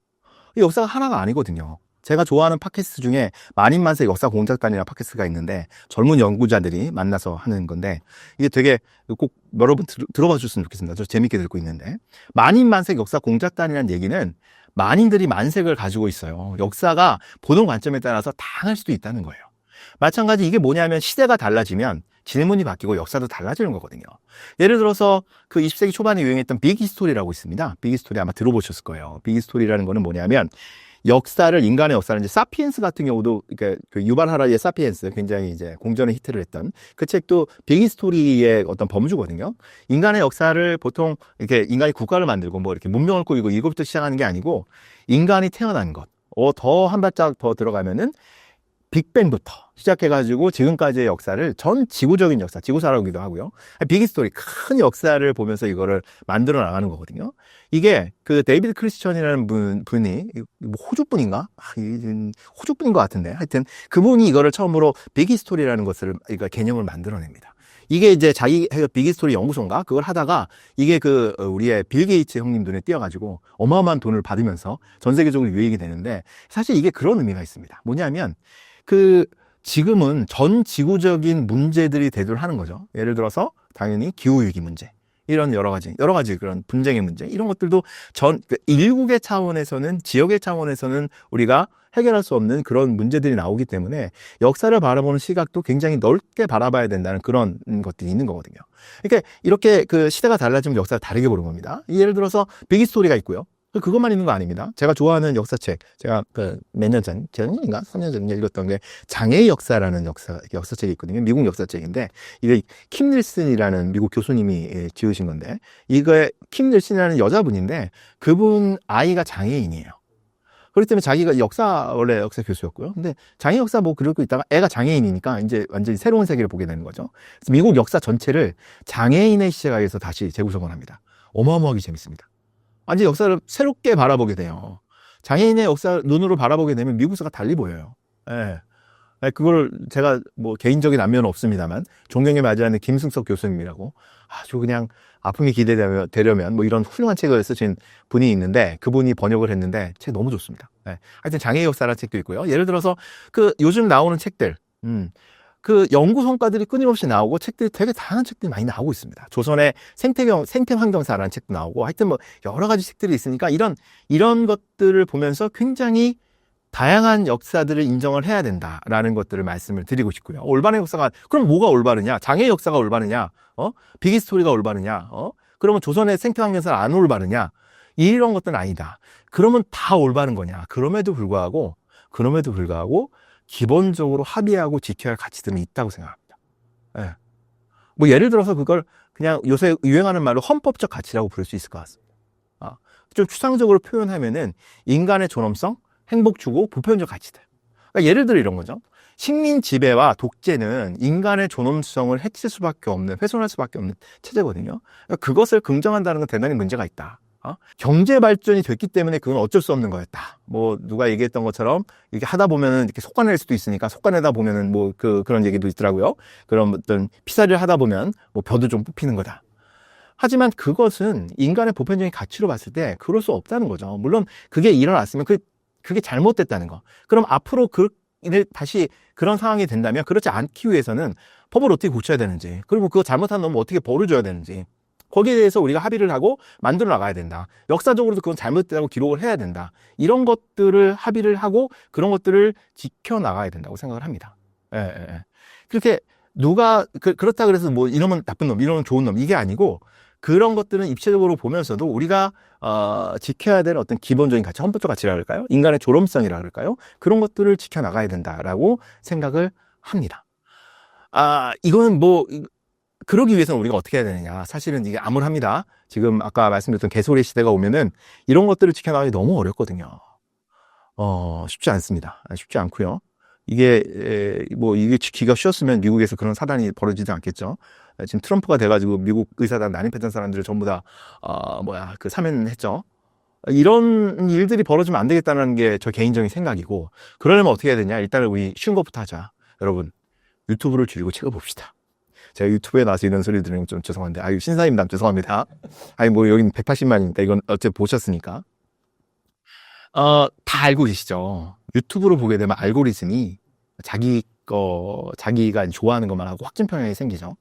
이 역사가 하나가 아니거든요. 제가 좋아하는 팟캐스트 중에 만인만세 역사 공작단이라는 팟캐스트가 있는데 젊은 연구자들이 만나서 하는 건데 이게 되게 꼭 여러분 들어봐 주셨으면 좋겠습니다. 저 재밌게 듣고 있는데 만인만세 역사 공작단이라는 얘기는 만인들이 만색을 가지고 있어요. 역사가 보는 관점에 따라서 다양할 수도 있다는 거예요. 마찬가지 이게 뭐냐면 시대가 달라지면 질문이 바뀌고 역사도 달라지는 거거든요. 예를 들어서 그 20세기 초반에 유행했던 빅히스토리라고 있습니다. 빅히스토리 아마 들어보셨을 거예요. 빅히스토리라는 거는 뭐냐면 역사를 인간의 역사를 이제 사피엔스 같은 경우도 그러니까 그 유발 하라리의 사피엔스 굉장히 이제 공전의 히트를 했던 그 책도 빅히스토리의 어떤 범주거든요. 인간의 역사를 보통 이렇게 인간이 국가를 만들고 뭐 이렇게 문명을 꾸리고 이것부터 시작하는 게 아니고 인간이 태어난 것. 더 한 발짝 더 들어가면은 빅뱅부터 시작해가지고 지금까지의 역사를 전 지구적인 역사, 지구사라고기도 하고요. 빅히스토리, 큰 역사를 보면서 이거를 만들어 나가는 거거든요. 이게 그 데이비드 크리스천이라는 분이 호주분인가? 호주분인 것 같은데 하여튼 그분이 이거를 처음으로 빅히스토리라는 것을 그러니까 개념을 만들어냅니다. 이게 이제 자기 빅히스토리 연구소인가 그걸 하다가 이게 그 우리의 빌 게이츠 형님 눈에 띄어가지고 어마어마한 돈을 받으면서 전 세계적으로 유행이 되는데 사실 이게 그런 의미가 있습니다. 뭐냐면 지금은 전 지구적인 문제들이 대두하는 거죠. 예를 들어서 당연히 기후위기 문제. 이런 여러 가지 그런 분쟁의 문제. 이런 것들도 일국의 차원에서는, 지역의 차원에서는 우리가 해결할 수 없는 그런 문제들이 나오기 때문에 역사를 바라보는 시각도 굉장히 넓게 바라봐야 된다는 그런 것들이 있는 거거든요. 그러니까 이렇게 그 시대가 달라지면 역사를 다르게 보는 겁니다. 예를 들어서 빅히스토리가 있고요. 그것만 있는 거 아닙니다. 제가 좋아하는 역사책, 제가 몇 년 전인가 3년 전에 읽었던 게 장애의 역사라는 역사책이 있거든요. 미국 역사책인데 이게 킴 닐슨이라는 미국 교수님이 지으신 건데, 이거에 킴 닐슨이라는 여자분인데 그분 아이가 장애인이에요. 그렇기 때문에 자기가 원래 역사 교수였고요. 근데 장애 역사 뭐 그러고 있다가 애가 장애인이니까 이제 완전히 새로운 세계를 보게 되는 거죠. 그래서 미국 역사 전체를 장애인의 시각에서 다시 재구성을 합니다. 어마어마하게 재밌습니다. 완전 역사를 새롭게 바라보게 돼요. 장애인의 역사 눈으로 바라보게 되면 미국 역사가 달리 보여요. 예. 그걸 제가 뭐 개인적인 안면은 없습니다만 존경에 맞이하는 김승석 교수님이라고 아주 그냥 아픔이 기대되려면 뭐 이런 훌륭한 책을 쓰신 분이 있는데, 그분이 번역을 했는데 책 너무 좋습니다. 네. 하여튼 장애의 역사라는 책도 있고요. 예를 들어서 요즘 나오는 책들, 그 연구 성과들이 끊임없이 나오고 책들이 되게 다양한 책들이 많이 나오고 있습니다. 조선의 생태환경사라는 책도 나오고, 하여튼 뭐 여러 가지 책들이 있으니까 이런 것들을 보면서 굉장히 다양한 역사들을 인정을 해야 된다라는 것들을 말씀을 드리고 싶고요. 올바른 역사가, 그럼 뭐가 올바르냐? 장애의 역사가 올바르냐? 비기스토리가 올바르냐? 그러면 조선의 생태환경사가 안 올바르냐? 이런 것들은 아니다. 그러면 다 올바른 거냐? 그럼에도 불구하고 기본적으로 합의하고 지켜야 할 가치들은 있다고 생각합니다. 예. 뭐 예를 들어서 그걸 그냥 요새 유행하는 말로 헌법적 가치라고 부를 수 있을 것 같습니다. 좀 추상적으로 표현하면은 인간의 존엄성, 행복 추구, 보편적 가치들. 그러니까 예를 들어 이런 거죠. 식민 지배와 독재는 인간의 존엄성을 해칠 수밖에 없는, 훼손할 수밖에 없는 체제거든요. 그러니까 그것을 긍정한다는 건 대단히 문제가 있다. 경제 발전이 됐기 때문에 그건 어쩔 수 없는 거였다. 뭐 누가 얘기했던 것처럼 이렇게 하다 보면은 이렇게 속아낼 수도 있으니까, 속아내다 보면은 뭐 그런 얘기도 있더라고요. 그런 어떤 피살을 하다 보면 뭐 벼도 좀 뽑히는 거다. 하지만 그것은 인간의 보편적인 가치로 봤을 때 그럴 수 없다는 거죠. 물론 그게 일어났으면 그게 잘못됐다는 거. 그럼 앞으로 다시 그런 상황이 된다면 그렇지 않기 위해서는 법을 어떻게 고쳐야 되는지, 그리고 그거 잘못한 놈은 어떻게 벌을 줘야 되는지, 거기에 대해서 우리가 합의를 하고 만들어 나가야 된다. 역사적으로도 그건 잘못됐다고 기록을 해야 된다. 이런 것들을 합의를 하고 그런 것들을 지켜나가야 된다고 생각을 합니다. 예. 그렇게 그렇다 그래서 뭐 이놈은 나쁜 놈, 이놈은 좋은 놈, 이게 아니고, 그런 것들은 입체적으로 보면서도 우리가 지켜야 될 어떤 기본적인 가치, 헌법적 가치라 그럴까요? 인간의 존엄성이라 그럴까요? 그런 것들을 지켜나가야 된다라고 생각을 합니다. 이거는 뭐 그러기 위해서는 우리가 어떻게 해야 되느냐. 사실은 이게 암울합니다. 지금 아까 말씀드렸던 개소리 시대가 오면은 이런 것들을 지켜나가기 너무 어렵거든요. 쉽지 않습니다. 쉽지 않고요. 이게 지키기가 쉬웠으면 미국에서 그런 사단이 벌어지지 않겠죠. 지금 트럼프가 돼가지고 미국 의사당 난입했던 사람들을 전부 다 사면했죠. 이런 일들이 벌어지면 안 되겠다는 게 저 개인적인 생각이고, 그러려면 어떻게 해야 되냐. 일단은 우리 쉬운 것부터 하자. 여러분, 유튜브를 줄이고 책을 봅시다. 제가 유튜브에 나와서 이런 소리 들으면 좀 죄송한데, 신사임당 죄송합니다. 뭐 여긴 180만이니까 이건 어쨌든 보셨으니까. 다 알고 계시죠. 유튜브로 보게 되면 알고리즘이 자기가 좋아하는 것만 하고 확증 편향이 생기죠.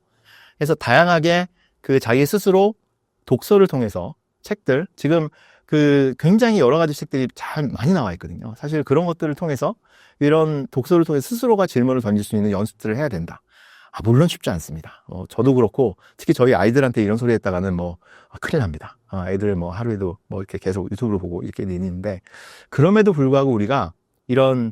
그래서 다양하게 자기 스스로 독서를 통해서 책들, 지금 굉장히 여러 가지 책들이 잘 많이 나와 있거든요. 사실 그런 것들을 통해서, 이런 독서를 통해 스스로가 질문을 던질 수 있는 연습들을 해야 된다. 물론 쉽지 않습니다. 저도 그렇고, 특히 저희 아이들한테 이런 소리 했다가는 큰일 납니다. 애들 하루에도 이렇게 계속 유튜브를 보고 이렇게 되는데, 그럼에도 불구하고 우리가 이런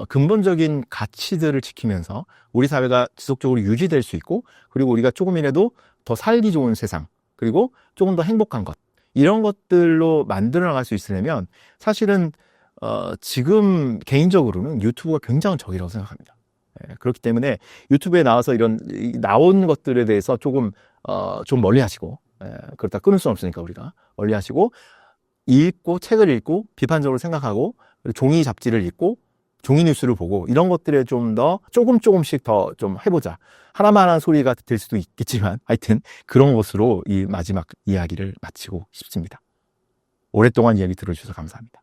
근본적인 가치들을 지키면서 우리 사회가 지속적으로 유지될 수 있고, 그리고 우리가 조금이라도 더 살기 좋은 세상, 그리고 조금 더 행복한 것, 이런 것들로 만들어 나갈 수 있으려면 사실은 지금 개인적으로는 유튜브가 굉장한 적이라고 생각합니다. 그렇기 때문에 유튜브에 나와서 나온 것들에 대해서 좀 멀리 하시고, 그렇다 끊을 수는 없으니까 우리가 멀리 하시고, 책을 읽고 비판적으로 생각하고, 종이 잡지를 읽고 종이 뉴스를 보고, 이런 것들에 좀 더 조금씩 더 좀 해보자. 하나만한 소리가 될 수도 있겠지만, 하여튼 그런 것으로 이 마지막 이야기를 마치고 싶습니다. 오랫동안 이야기 들어주셔서 감사합니다.